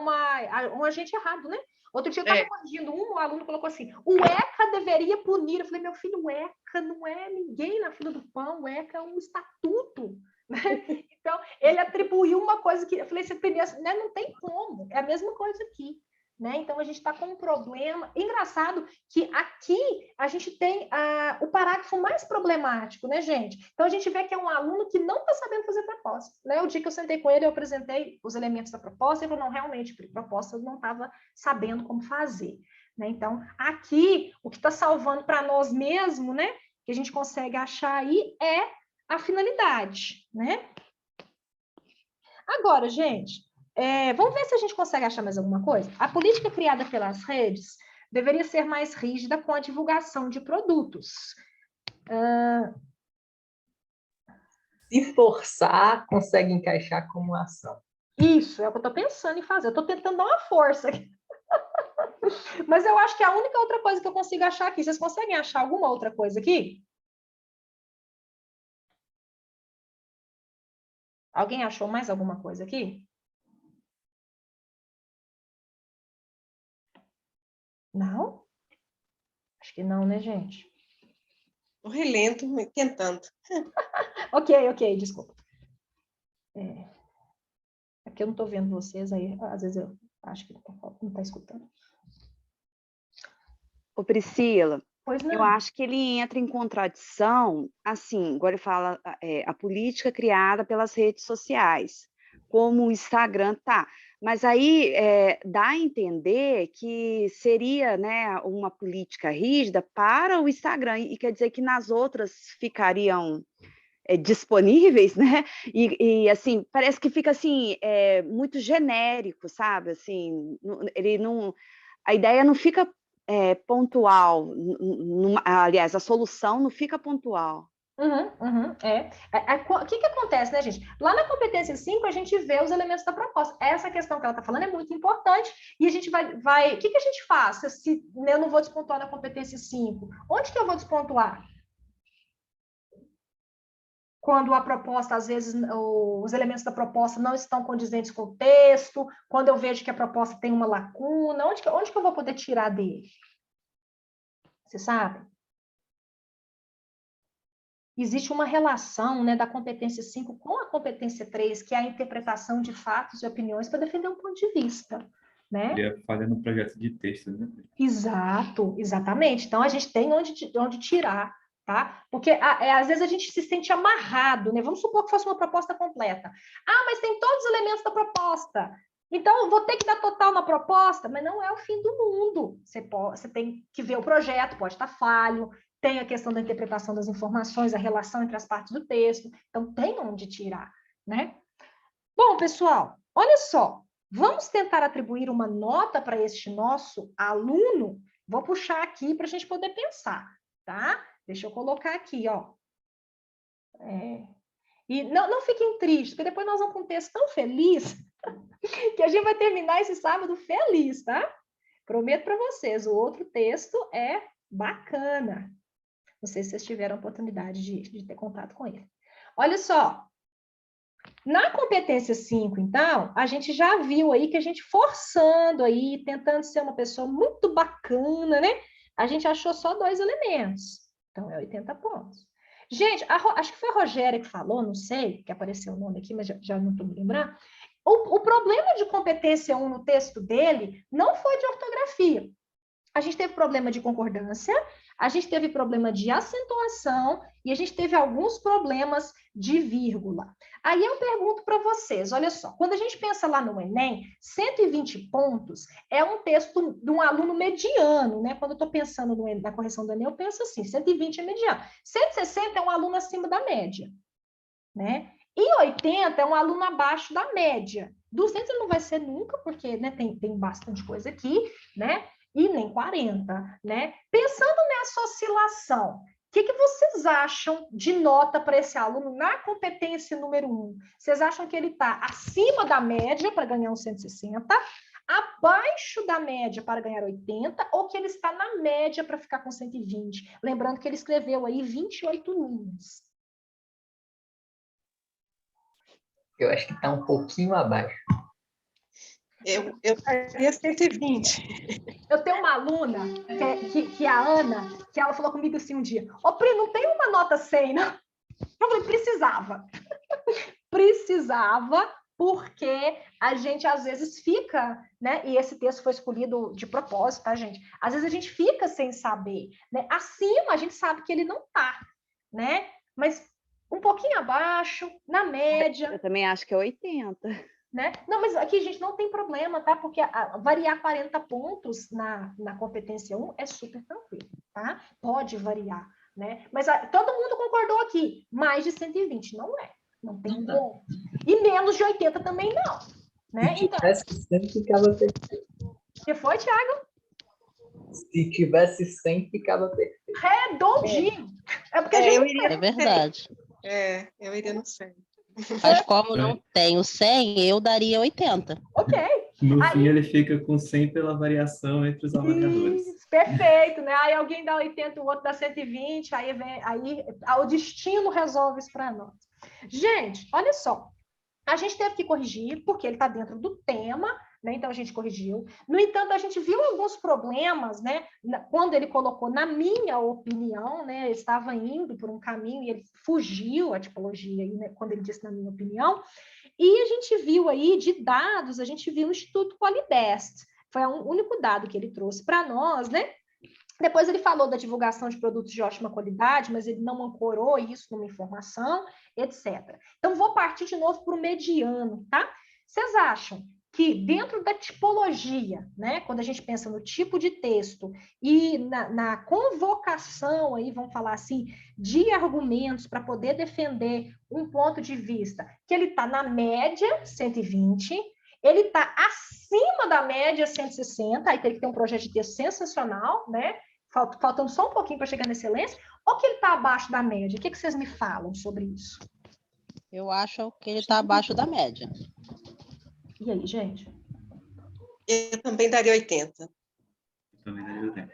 um agente errado, né? Outro dia eu estava corrigindo um aluno colocou assim, o ECA deveria punir. Eu falei, meu filho, o ECA não é ninguém na fila do pão, o ECA é um estatuto. Né? Então, ele atribuiu uma coisa que... Eu falei, você pensa, né? Não tem como, é a mesma coisa aqui. Né? Então, a gente está com um problema. Engraçado que aqui a gente tem o parágrafo mais problemático, né, gente? Então, a gente vê que é um aluno que não está sabendo fazer proposta. Né? O dia que eu sentei com ele, eu apresentei os elementos da proposta, e ele falou, não, realmente, proposta eu não estava sabendo como fazer. Né? Então, aqui, o que está salvando para nós mesmo, né, que a gente consegue achar aí, é a finalidade. Né? Agora, gente... vamos ver se a gente consegue achar mais alguma coisa? A política criada pelas redes deveria ser mais rígida com a divulgação de produtos. Se forçar, consegue encaixar como ação. Isso, é o que eu estou pensando em fazer. Eu estou tentando dar uma força aqui. Mas eu acho que a única outra coisa que eu consigo achar aqui, vocês conseguem achar alguma outra coisa aqui? Alguém achou mais alguma coisa aqui? Não? Acho que não, né, gente? O relento, tentando. Ok, desculpa. Aqui eu não estou vendo vocês, aí às vezes eu acho que não está escutando. Ô, Priscila, pois não. Eu acho que ele entra em contradição, assim, agora ele fala a política criada pelas redes sociais, como o Instagram tá. Mas aí dá a entender que seria, né, uma política rígida para o Instagram, e quer dizer que nas outras ficariam disponíveis, né? E assim, parece que fica assim, muito genérico, sabe? Assim, ele não, a ideia não fica pontual, aliás, a solução não fica pontual. O que acontece, né, gente? Lá na competência 5, a gente vê os elementos da proposta. Essa questão que ela está falando é muito importante, e a gente vai... O que a gente faz se eu não vou despontuar na competência 5? Onde que eu vou despontuar? Quando a proposta, às vezes, os elementos da proposta não estão condizentes com o texto, quando eu vejo que a proposta tem uma lacuna, onde que eu vou poder tirar dele? Você sabe? Existe uma relação, né, da competência 5 com a competência 3, que é a interpretação de fatos e opiniões para defender um ponto de vista. Né? Seria falha no projeto de texto, né? Exato, exatamente. Então, a gente tem onde tirar. Tá? Porque às vezes a gente se sente amarrado, né? Vamos supor que fosse uma proposta completa. Mas tem todos os elementos da proposta. Então, eu vou ter que dar total na proposta, mas não é o fim do mundo. Você tem que ver o projeto, pode estar falho, tem a questão da interpretação das informações, a relação entre as partes do texto. Então, tem onde tirar, né? Bom, pessoal, olha só. Vamos tentar atribuir uma nota para este nosso aluno Vou puxar aqui para a gente poder pensar, tá? Deixa eu colocar aqui, ó. E não fiquem tristes, porque depois nós vamos com um texto tão feliz que a gente vai terminar esse sábado feliz, tá? Prometo para vocês, o outro texto é bacana. Não sei se vocês tiveram a oportunidade de ter contato com ele. Olha só. Na competência 5, então, a gente já viu aí que a gente forçando aí, tentando ser uma pessoa muito bacana, né? A gente achou só 2 elementos. Então, é 80 pontos. Gente, acho que foi a Rogéria que falou, não sei, que apareceu o nome aqui, mas já não estou me lembrando. O problema de competência 1 no texto dele não foi de ortografia. A gente teve problema de concordância, a gente teve problema de acentuação e a gente teve alguns problemas de vírgula. Aí eu pergunto para vocês, olha só, quando a gente pensa lá no Enem, 120 pontos é um texto de um aluno mediano, né? Quando eu estou pensando na correção do Enem, eu penso assim, 120 é mediano. 160 é um aluno acima da média, né? E 80 é um aluno abaixo da média. 200 ele não vai ser nunca, porque né, tem bastante coisa aqui, né? E nem 40, né? Pensando nessa oscilação, o que vocês acham de nota para esse aluno na competência número 1? Vocês acham que ele está acima da média para ganhar um 160, abaixo da média para ganhar 80, ou que ele está na média para ficar com 120? Lembrando que ele escreveu aí 28 linhas. Eu acho que está um pouquinho abaixo. Eu faria 120. Eu tenho uma aluna, que é a Ana, que ela falou comigo assim um dia, ô Pri, não tem uma nota 100, não? Eu falei, precisava. Precisava, porque a gente às vezes fica, né? E esse texto foi escolhido de propósito, tá, gente? Às vezes a gente fica sem saber, né? Acima a gente sabe que ele não tá, né? Mas um pouquinho abaixo, na média. Eu também acho que é 80. Né? Não, mas aqui, gente, não tem problema, tá? Porque variar 40 pontos na competência 1 é super tranquilo, tá? Pode variar, né? Mas todo mundo concordou aqui, mais de 120, não é. Não tem como. E menos de 80 também não, né? Se tivesse 100, ficava perfeito. O que foi, Thiago? Se tivesse 100, ficava perfeito. Redondinho. É porque a gente... É verdade. Eu iria no 100. Mas como não tenho 100, eu daria 80. Ok. No fim, ele fica com 100 pela variação entre os avaliadores. Isso, perfeito, né? Aí alguém dá 80, o outro dá 120, aí o destino resolve isso para nós. Gente, olha só. A gente teve que corrigir, porque ele está dentro do tema, né? Então a gente corrigiu. No entanto, a gente viu alguns problemas, né? Quando ele colocou, na minha opinião, né? Ele estava indo por um caminho e ele fugiu a tipologia, né? Quando ele disse na minha opinião. E a gente viu aí de dados, a gente viu o Instituto Qualibest. Foi o único dado que ele trouxe para nós, né? Depois ele falou da divulgação de produtos de ótima qualidade, mas ele não ancorou isso numa informação, etc. Então, vou partir de novo para o mediano, tá? Vocês acham que dentro da tipologia, né, quando a gente pensa no tipo de texto e na convocação, aí, vamos falar assim, de argumentos para poder defender um ponto de vista, que ele está na média, 120, ele está acima da média 160, aí tem que ter um projeto de texto sensacional, né? Faltando só um pouquinho para chegar na excelência, ou que ele está abaixo da média? O que vocês me falam sobre isso? Eu acho que ele está abaixo da média. E aí, gente? Eu também daria 80. Também daria 80.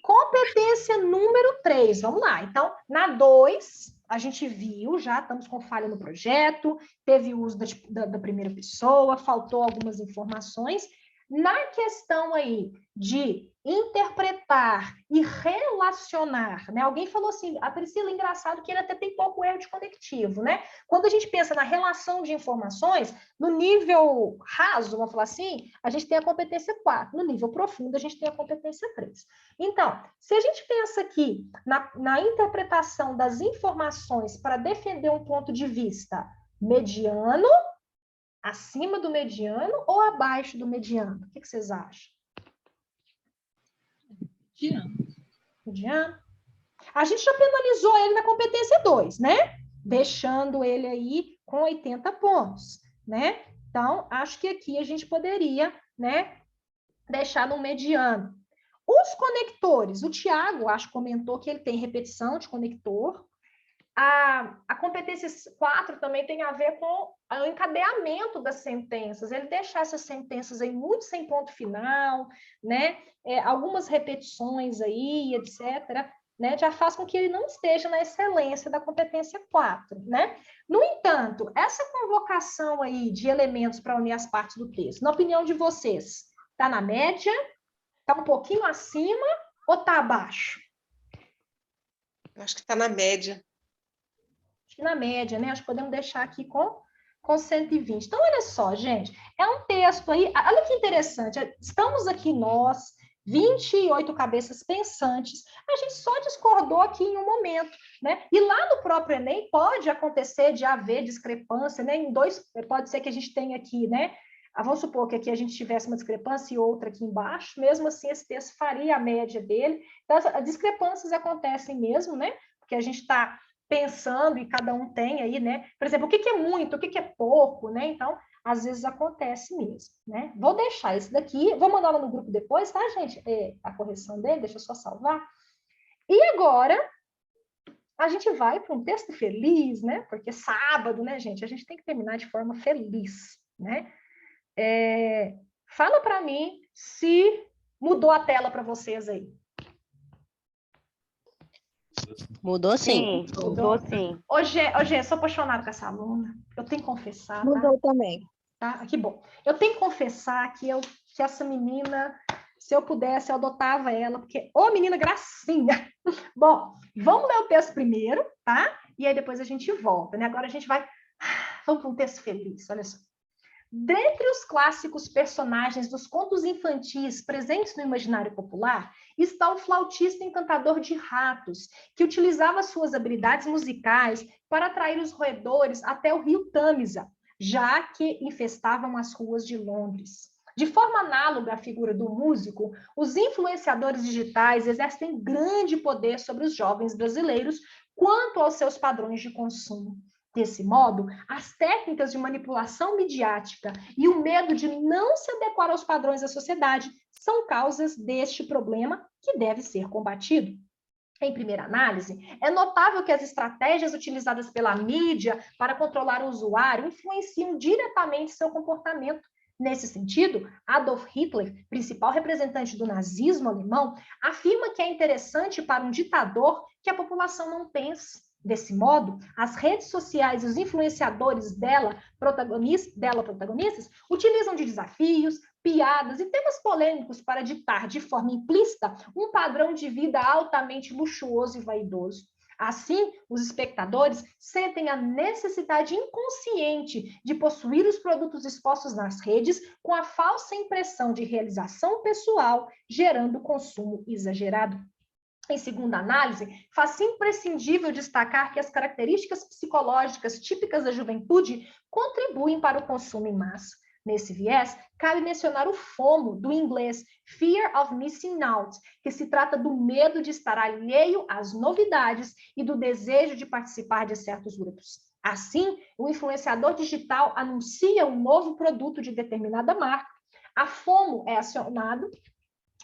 Competência número 3, vamos lá. Então, na 2, a gente viu, já estamos com falha no projeto, teve uso da primeira pessoa, faltou algumas informações. Na questão aí de interpretar e relacionar, né? Alguém falou assim, a Priscila, engraçado que ele até tem pouco erro de conectivo, né? Quando a gente pensa na relação de informações, no nível raso, vamos falar assim, a gente tem a competência 4, no nível profundo a gente tem a competência 3. Então, se a gente pensa aqui na interpretação das informações para defender um ponto de vista mediano, acima do mediano ou abaixo do mediano? O que vocês acham? Mediano. A gente já penalizou ele na competência 2, né? Deixando ele aí com 80 pontos, né? Então, acho que aqui a gente poderia, né, deixar no mediano. Os conectores, o Tiago, acho, comentou que ele tem repetição de conector. A competência 4 também tem a ver com o encadeamento das sentenças, ele deixar essas sentenças aí muito sem ponto final, né? Algumas repetições aí, etc., né? Já faz com que ele não esteja na excelência da competência 4, né? No entanto, essa convocação aí de elementos para unir as partes do texto, na opinião de vocês, está na média, está um pouquinho acima ou está abaixo? Eu acho que está na média. Na média, né? Acho que podemos deixar aqui com 120. Então, olha só, gente, é um texto aí, olha que interessante, estamos aqui nós, 28 cabeças pensantes, a gente só discordou aqui em um momento, né? E lá no próprio Enem pode acontecer de haver discrepância, né? Pode ser que a gente tenha aqui, né? Vamos supor que aqui a gente tivesse uma discrepância e outra aqui embaixo, mesmo assim esse texto faria a média dele. Então, as discrepâncias acontecem mesmo, né? Porque a gente está pensando e cada um tem aí, né? Por exemplo, o que é muito, o que é pouco, né? Então, às vezes acontece mesmo, né? Vou deixar esse daqui, vou mandar lá no grupo depois, tá, gente? A correção dele, deixa eu só salvar. E agora, a gente vai para um texto feliz, né? Porque sábado, né, gente? A gente tem que terminar de forma feliz, né? Fala para mim se mudou a tela para vocês aí. Mudou sim. Mudou sim. Hoje, sou apaixonada com essa aluna. Eu tenho que confessar. Mudou também. Tá? Que bom. Eu tenho que confessar que essa menina, se eu pudesse, eu adotava ela, porque, menina gracinha. Bom, vamos ler o texto primeiro, tá? E aí depois a gente volta, né? Agora a gente vamos para um texto feliz, olha só. Dentre os clássicos personagens dos contos infantis presentes no imaginário popular, está o flautista encantador de ratos, que utilizava suas habilidades musicais para atrair os roedores até o rio Tâmisa, já que infestavam as ruas de Londres. De forma análoga à figura do músico, os influenciadores digitais exercem grande poder sobre os jovens brasileiros quanto aos seus padrões de consumo. Desse modo, as técnicas de manipulação midiática e o medo de não se adequar aos padrões da sociedade são causas deste problema que deve ser combatido. Em primeira análise, é notável que as estratégias utilizadas pela mídia para controlar o usuário influenciam diretamente seu comportamento. Nesse sentido, Adolf Hitler, principal representante do nazismo alemão, afirma que é interessante para um ditador que a população não pense. Desse modo, as redes sociais e os influenciadores dela protagonistas, utilizam de desafios, piadas e temas polêmicos para ditar de forma implícita um padrão de vida altamente luxuoso e vaidoso. Assim, os espectadores sentem a necessidade inconsciente de possuir os produtos expostos nas redes com a falsa impressão de realização pessoal, gerando consumo exagerado. Em segunda análise, faz-se imprescindível destacar que as características psicológicas típicas da juventude contribuem para o consumo em massa. Nesse viés, cabe mencionar o FOMO, do inglês Fear of Missing Out, que se trata do medo de estar alheio às novidades e do desejo de participar de certos grupos. Assim, o influenciador digital anuncia um novo produto de determinada marca, a FOMO é acionado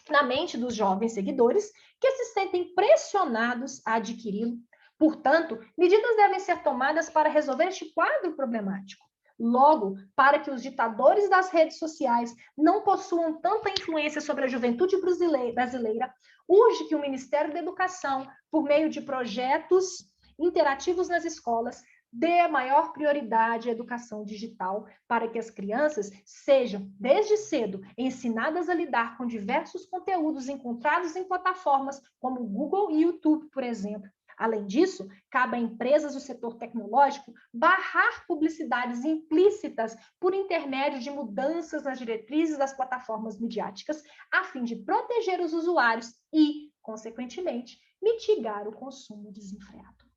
na mente dos jovens seguidores que se sentem pressionados a adquiri-lo. Portanto, medidas devem ser tomadas para resolver este quadro problemático. Logo, para que os ditadores das redes sociais não possuam tanta influência sobre a juventude brasileira, urge que o Ministério da Educação, por meio de projetos interativos nas escolas, dê maior prioridade à educação digital para que as crianças sejam, desde cedo, ensinadas a lidar com diversos conteúdos encontrados em plataformas como Google e YouTube, por exemplo. Além disso, cabe a empresas do setor tecnológico barrar publicidades implícitas por intermédio de mudanças nas diretrizes das plataformas midiáticas, a fim de proteger os usuários e, consequentemente, mitigar o consumo desenfreado.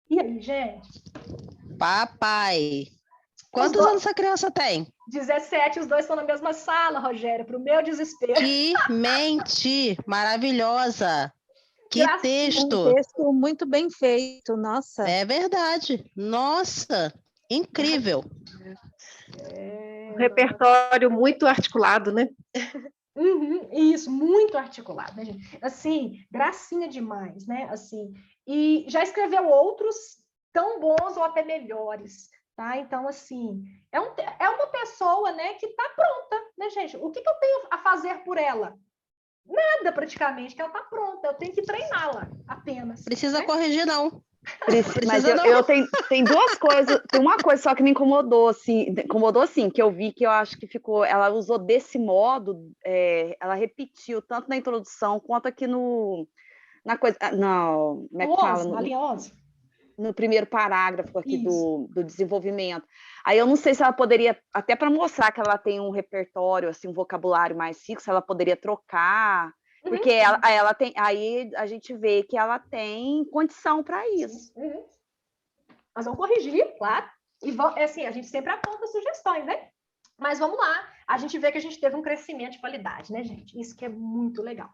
E aí, gente? Papai, quantos anos essa criança tem? 17, os dois estão na mesma sala, Rogério, para o meu desespero. Que mente maravilhosa! Que texto! Um texto muito bem feito, nossa. É verdade, nossa, incrível. Um repertório muito articulado, né? Isso, muito articulado, né, gente? Assim, gracinha demais, né? Assim, e já escreveu outros tão bons ou até melhores, tá? Então, assim, é uma pessoa, né, que está pronta, né, gente? O que eu tenho a fazer por ela? Nada, praticamente, que ela está pronta. Eu tenho que treiná-la apenas. Precisa né? corrigir, não. Mas Precisa não. eu tem duas coisas, tem uma coisa só que me incomodou, assim, que eu vi que eu acho que ficou, ela usou desse modo, ela repetiu tanto na introdução quanto aqui na coisa, não, como é que fala? Na linha 11. No primeiro parágrafo aqui do desenvolvimento. Aí eu não sei se ela poderia, até para mostrar que ela tem um repertório, assim, um vocabulário mais fixo, ela poderia trocar, porque ela tem, aí a gente vê que ela tem condição para isso. Nós vamos corrigir, claro, e assim, a gente sempre aponta sugestões, né? Mas vamos lá, a gente vê que a gente teve um crescimento de qualidade, né, gente? Isso que é muito legal.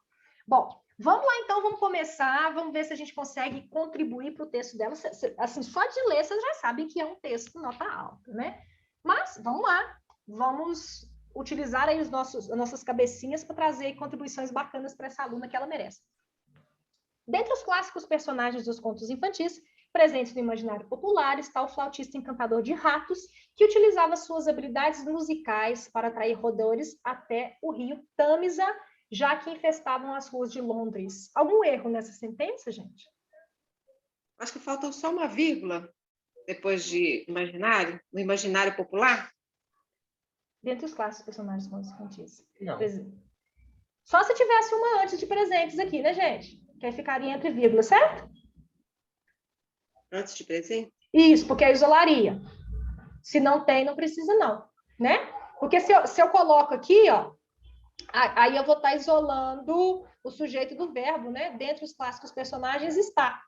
Bom, vamos lá, então, vamos começar, vamos ver se a gente consegue contribuir para o texto dela. Assim, só de ler, vocês já sabem que é um texto nota alta, né? Mas, vamos lá, vamos utilizar aí as nossas cabecinhas para trazer contribuições bacanas para essa aluna que ela merece. Dentre os clássicos personagens dos contos infantis, presentes no imaginário popular, está o flautista encantador de ratos, que utilizava suas habilidades musicais para atrair roedores até o rio Tâmisa, já que infestavam as ruas de Londres. Algum erro nessa sentença, gente? Acho que falta só uma vírgula depois de imaginário, no imaginário popular. Dentre os clássicos personagens dos contos infantis. Não. Só se tivesse uma antes de presentes aqui, né, gente? Que aí ficaria entre vírgulas, certo? Antes de presente? Isso, porque aí isolaria. Se não tem, não precisa não, né? Porque se eu coloco aqui, ó, aí eu vou estar isolando o sujeito do verbo, né? Dentre os clássicos personagens está.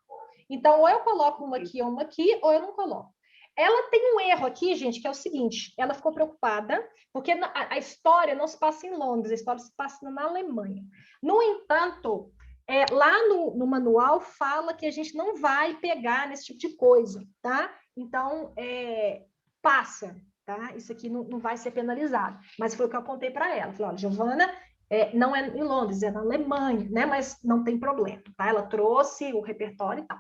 Então, ou eu coloco uma aqui ou eu não coloco. Ela tem um erro aqui, gente, que é o seguinte, ela ficou preocupada, porque a história não se passa em Londres, a história se passa na Alemanha. No entanto, lá no manual fala que a gente não vai pegar nesse tipo de coisa, tá? Então, passa, tá? Isso aqui não vai ser penalizado. Mas foi o que eu apontei para ela. Falei, olha, Giovana, não é em Londres, é na Alemanha, né? Mas não tem problema, tá? Ela trouxe o repertório e tal.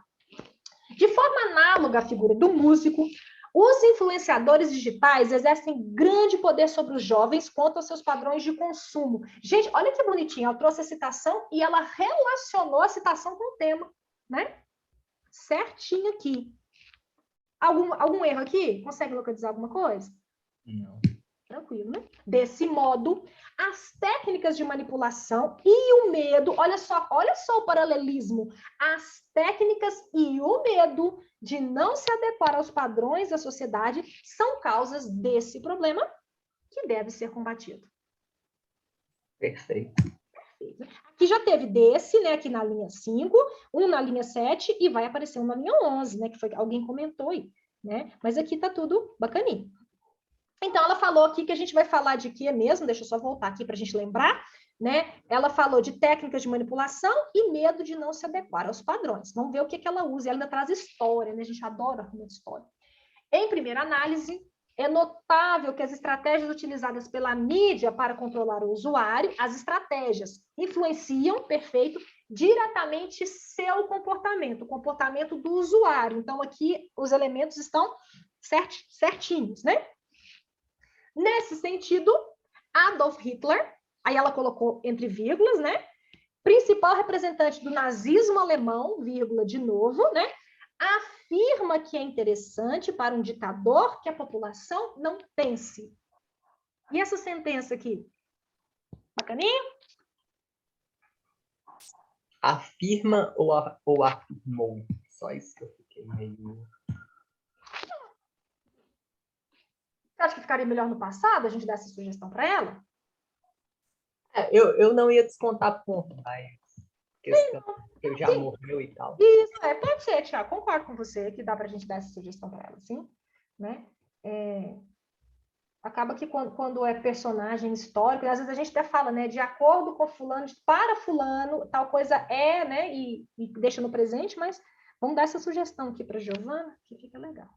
De forma análoga à figura do músico, os influenciadores digitais exercem grande poder sobre os jovens quanto aos seus padrões de consumo. Gente, olha que bonitinho, ela trouxe a citação e ela relacionou a citação com o tema, né? Certinho aqui. Algum erro aqui? Consegue localizar alguma coisa? Não. Tranquilo, né? Desse modo, as técnicas de manipulação e o medo, olha só o paralelismo, as técnicas e o medo de não se adequar aos padrões da sociedade são causas desse problema que deve ser combatido. Perfeito. Aqui já teve desse, né, aqui na linha 5, um na linha 7 e vai aparecer um na linha 11, né, que foi alguém comentou aí, né? Mas aqui tá tudo bacaninho. Então, ela falou aqui que a gente vai falar de que mesmo, deixa eu só voltar aqui para a gente lembrar, né? Ela falou de técnicas de manipulação e medo de não se adequar aos padrões. Vamos ver o que ela usa. Ela ainda traz história, né? A gente adora a história. Em primeira análise, é notável que as estratégias utilizadas pela mídia para controlar o usuário, as estratégias influenciam, perfeito, diretamente seu comportamento, o comportamento do usuário. Então, aqui os elementos estão certinhos, né? Nesse sentido, Adolf Hitler, aí ela colocou entre vírgulas, né? Principal representante do nazismo alemão, vírgula de novo, né? Afirma que é interessante para um ditador que a população não pense. E essa sentença aqui? Bacaninha? Afirma ou afirmou? Só isso que eu fiquei meio... Você acha que ficaria melhor no passado a gente dar essa sugestão para ela? Eu não ia descontar ponto, mas questão que eu já morreu e tal. Isso, pode ser, Tiago, concordo com você que dá para a gente dar essa sugestão para ela, sim, né? Acaba que quando é personagem histórico, às vezes a gente até fala, né, de acordo com fulano, para fulano, tal coisa né, e deixa no presente, mas vamos dar essa sugestão aqui para a Giovana, que fica legal.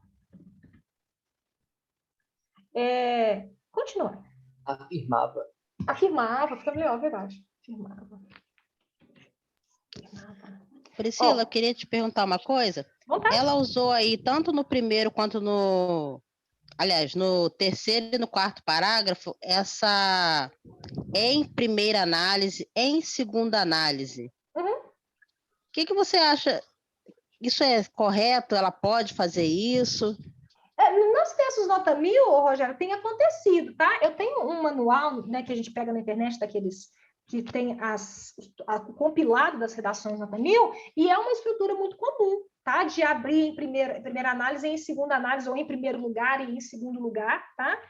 Continua. Afirmava Afirmava, fica melhor, verdade. Afirmava. Priscila, Ó. eu queria te perguntar uma coisa. Vontade. Ela usou aí, tanto no primeiro quanto no... Aliás, no terceiro e no quarto parágrafo, essa em primeira análise, em segunda análise. Uhum. O que você acha? Isso é correto? Ela pode fazer isso? Nos textos nota 1000, Rogério, tem acontecido, tá? Eu tenho um manual, né, que a gente pega na internet, daqueles que tem o compilado das redações nota 1000, e é uma estrutura muito comum, tá? De abrir em primeira análise, em segunda análise, ou em primeiro lugar e em segundo lugar, tá?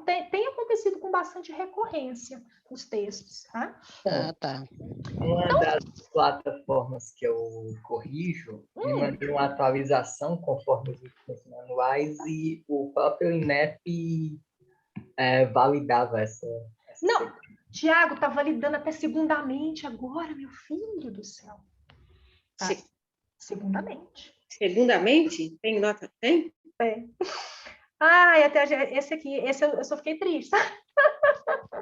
Tem acontecido com bastante recorrência os textos, tá? Ah, tá. Uma das plataformas que eu corrijo me mandou uma atualização conforme os últimos manuais e o próprio INEP validava essa. Não, Tiago, está validando até segundamente agora, meu filho do céu. Tá? Segundamente. Segundamente? Tem nota? Tem? Tem. Ai, até esse aqui, eu só fiquei triste.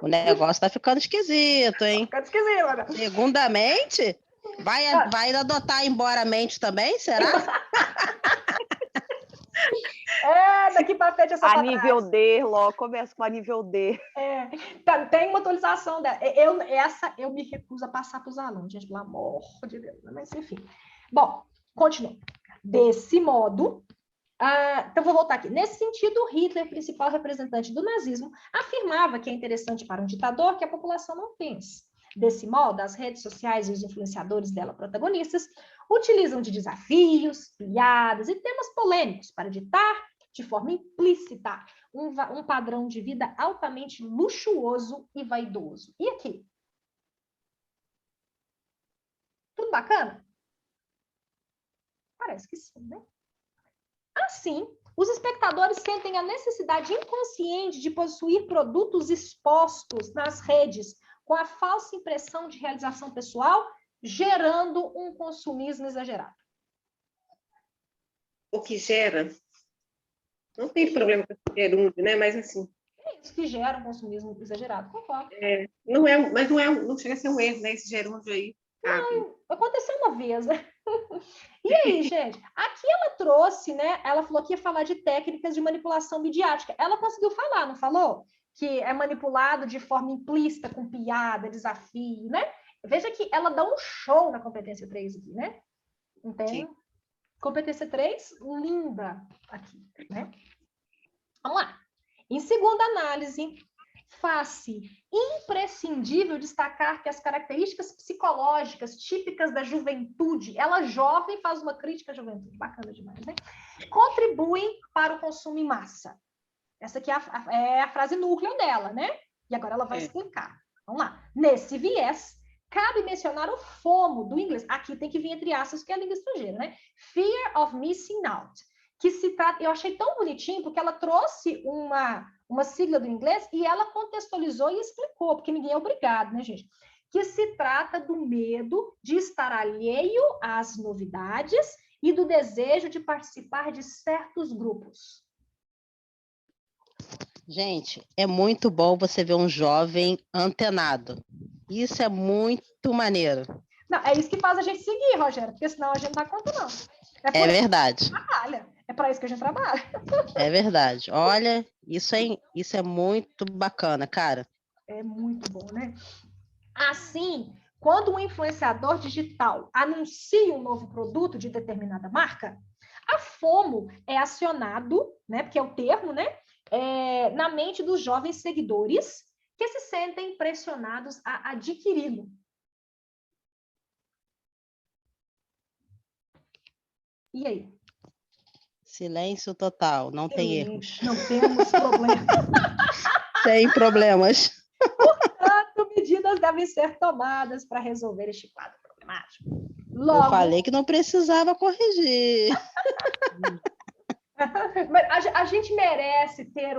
O negócio tá ficando esquisito, hein? Tá ficando esquisito, olha. Segundamente? Vai adotar embora a mente também, será? Daqui para frente é só a nível D, logo começa com a nível D. Tem uma atualização dela. Essa eu me recuso a passar para os alunos, gente, pelo amor de Deus. Mas, enfim. Bom, continua. Desse modo, então vou voltar aqui. Nesse sentido, Hitler, principal representante do nazismo, afirmava que é interessante para um ditador que a população não pense. Desse modo, as redes sociais e os influenciadores dela protagonistas utilizam de desafios, piadas e temas polêmicos para ditar, de forma implícita, um padrão de vida altamente luxuoso e vaidoso. E aqui? Tudo bacana? Parece que sim, né? Assim, os espectadores sentem a necessidade inconsciente de possuir produtos expostos nas redes com a falsa impressão de realização pessoal, gerando um consumismo exagerado. O que gera? Não tem problema com esse gerúndio, né? Mas assim... É isso que gera um consumismo exagerado, concordo. Não chega a ser um erro, né? Esse gerúndio aí. Não, aconteceu uma vez, né? E aí, gente? Aqui ela trouxe, né? Ela falou que ia falar de técnicas de manipulação midiática. Ela conseguiu falar, não falou? Que é manipulado de forma implícita, com piada, desafio, né? Veja que ela dá um show na competência 3 aqui, né? Entende? Sim. Competência 3, linda aqui, né? Vamos lá. Em segunda análise, faz-se imprescindível destacar que as características psicológicas típicas da juventude, ela jovem faz uma crítica à juventude, bacana demais, né? Contribuem para o consumo em massa. Essa aqui é a frase núcleo dela, né? E agora ela vai explicar. Vamos lá. Nesse viés, cabe mencionar o FOMO do inglês. Aqui tem que vir entre aspas, que é a língua estrangeira, né? Fear of missing out. Que se trata... Eu achei tão bonitinho, porque ela trouxe uma sigla do inglês e ela contextualizou e explicou, porque ninguém é obrigado, né, gente? Que se trata do medo de estar alheio às novidades e do desejo de participar de certos grupos. Gente, é muito bom você ver um jovem antenado. Isso é muito maneiro. Não, é isso que faz a gente seguir, Rogério, porque senão a gente não dá conta, não. É verdade. É para isso que a gente trabalha. É verdade. Olha, isso é muito bacana, cara. É muito bom, né? Assim, quando um influenciador digital anuncia um novo produto de determinada marca, a FOMO é acionado, né? Porque é o termo, né? Na mente dos jovens seguidores que se sentem pressionados a adquiri-lo. E aí? Silêncio total, não tem erros. Não temos problemas. Sem problemas. Portanto, medidas devem ser tomadas para resolver este quadro problemático. Logo... Eu falei que não precisava corrigir. Mas a gente merece ter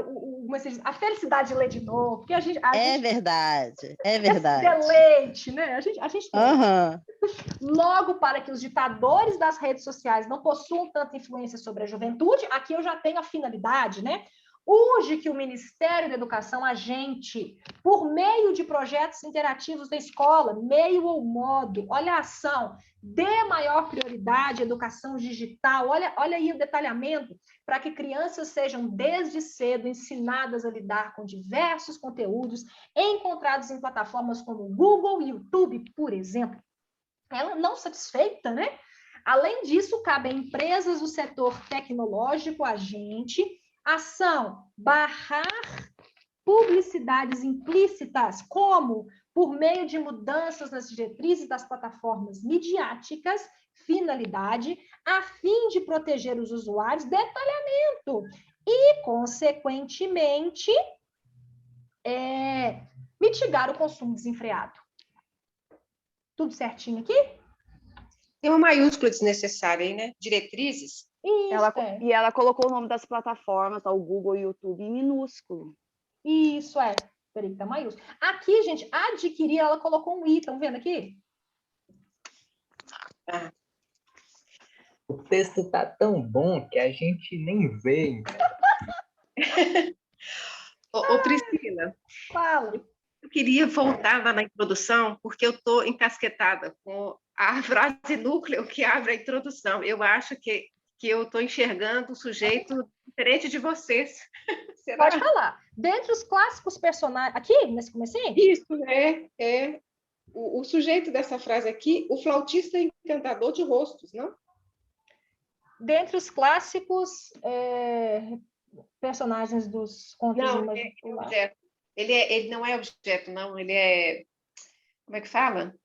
a felicidade de ler de novo, porque a gente verdade, é Esse verdade. deleite, né? A gente tem. Uhum. Logo, para que os ditadores das redes sociais não possuam tanta influência sobre a juventude, aqui eu já tenho a finalidade, né? Urge que o Ministério da Educação, por meio de projetos interativos da escola, meio ou modo, olha a ação, dê maior prioridade à educação digital, olha aí o detalhamento, para que crianças sejam desde cedo ensinadas a lidar com diversos conteúdos encontrados em plataformas como Google e YouTube, por exemplo. Ela não satisfeita, né? Além disso, cabe a empresas do setor tecnológico, ação, barrar publicidades implícitas, como por meio de mudanças nas diretrizes das plataformas midiáticas, finalidade, a fim de proteger os usuários, detalhamento, e, consequentemente, mitigar o consumo desenfreado. Tudo certinho aqui? Tem uma maiúscula desnecessária aí, né? Diretrizes. Isso, E ela colocou o nome das plataformas, o Google e o YouTube, em minúsculo. Isso, Peraí, tá maiúsculo. Aqui, gente, adquirir, ela colocou um i, estão vendo aqui? O texto tá tão bom que a gente nem vê. Ô, Priscila. Fala. Eu queria voltar lá na introdução, porque eu estou encasquetada com a frase núcleo que abre a introdução. Eu acho que eu estou enxergando o sujeito diferente de vocês. Será? Pode falar. Dentre os clássicos personagens... Aqui, nesse comecinho? Isso, o sujeito dessa frase aqui, o flautista encantador de rostos, não? Dentre os clássicos personagens dos contos imaginativos. Ele não é objeto, não. Ele é... Como é que fala?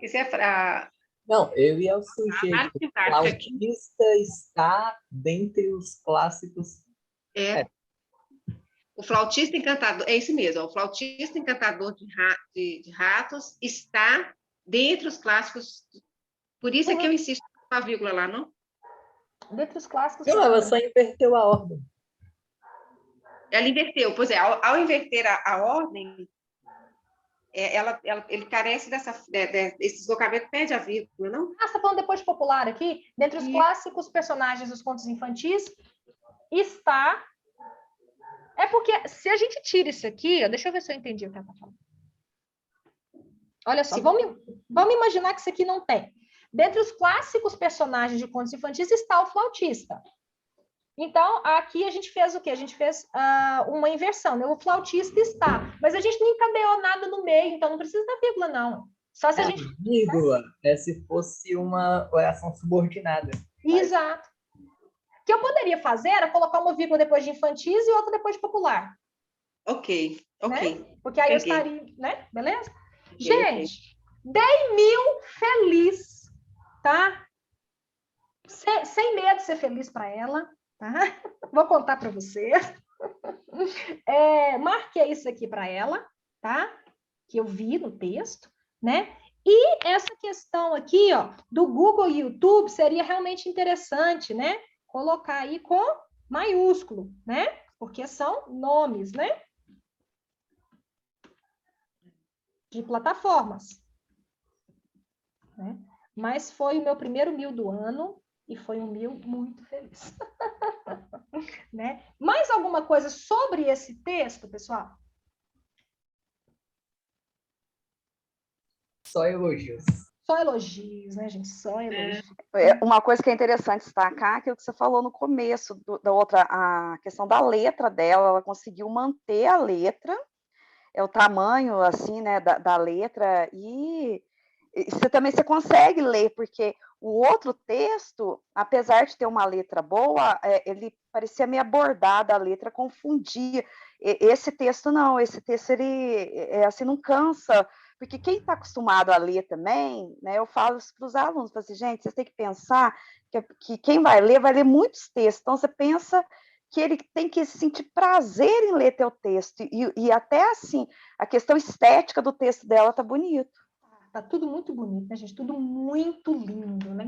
Esse é Não, ele é o sujeito. O flautista está dentre os clássicos. O flautista encantador, é isso mesmo, o flautista encantador de ratos está dentre os clássicos. Por isso é que eu insisto com a vírgula lá, não? Dentre os clássicos... Não, ela só inverteu a ordem. Ela inverteu, pois é, ao inverter a ordem, ele carece desse deslocamento, perde a vírgula, não? Você está falando depois de popular aqui? Dentre os clássicos personagens dos contos infantis, está... É porque, se a gente tira isso aqui, deixa eu ver se eu entendi o que ela está falando. Olha só, vamos imaginar que isso aqui não tem. Dentre os clássicos personagens de contos infantis está o flautista. Então, aqui a gente fez o quê? A gente fez uma inversão, né? O flautista está, mas a gente não encadeou nada no meio, então não precisa da vírgula, não. Só se a gente... Vírgula é se fosse uma oração subordinada. Exato. O que eu poderia fazer era colocar uma vírgula depois de infantis e outra depois de popular. Ok. Né? Porque aí eu estaria, né? Beleza? Gente, 10 mil feliz, tá? Sem medo de ser feliz para ela. Tá? Vou contar para vocês. Marquei isso aqui para ela, tá? Que eu vi no texto, né? E essa questão aqui, ó, do Google e YouTube seria realmente interessante, né? Colocar aí com maiúsculo, né? Porque são nomes, né? De plataformas. Né? Mas foi o meu primeiro 1000 do ano. E foi um 1000 muito feliz. Né? Mais alguma coisa sobre esse texto, pessoal? Só elogios. Só elogios, né, gente? Só elogios. Uma coisa que é interessante destacar é aquilo que você falou no começo, a questão da letra dela, ela conseguiu manter a letra, o tamanho, assim, né, da letra, e você consegue ler, porque o outro texto, apesar de ter uma letra boa, ele parecia meio abordado, a letra confundia. Esse texto não, esse texto ele assim, não cansa, porque quem está acostumado a ler também, né, eu falo isso para os alunos, assim, gente, vocês têm que pensar que quem vai ler muitos textos, então você pensa que ele tem que sentir prazer em ler teu texto, e até assim, a questão estética do texto dela tá bonito. Tá tudo muito bonito, né, gente? Tudo muito lindo, né?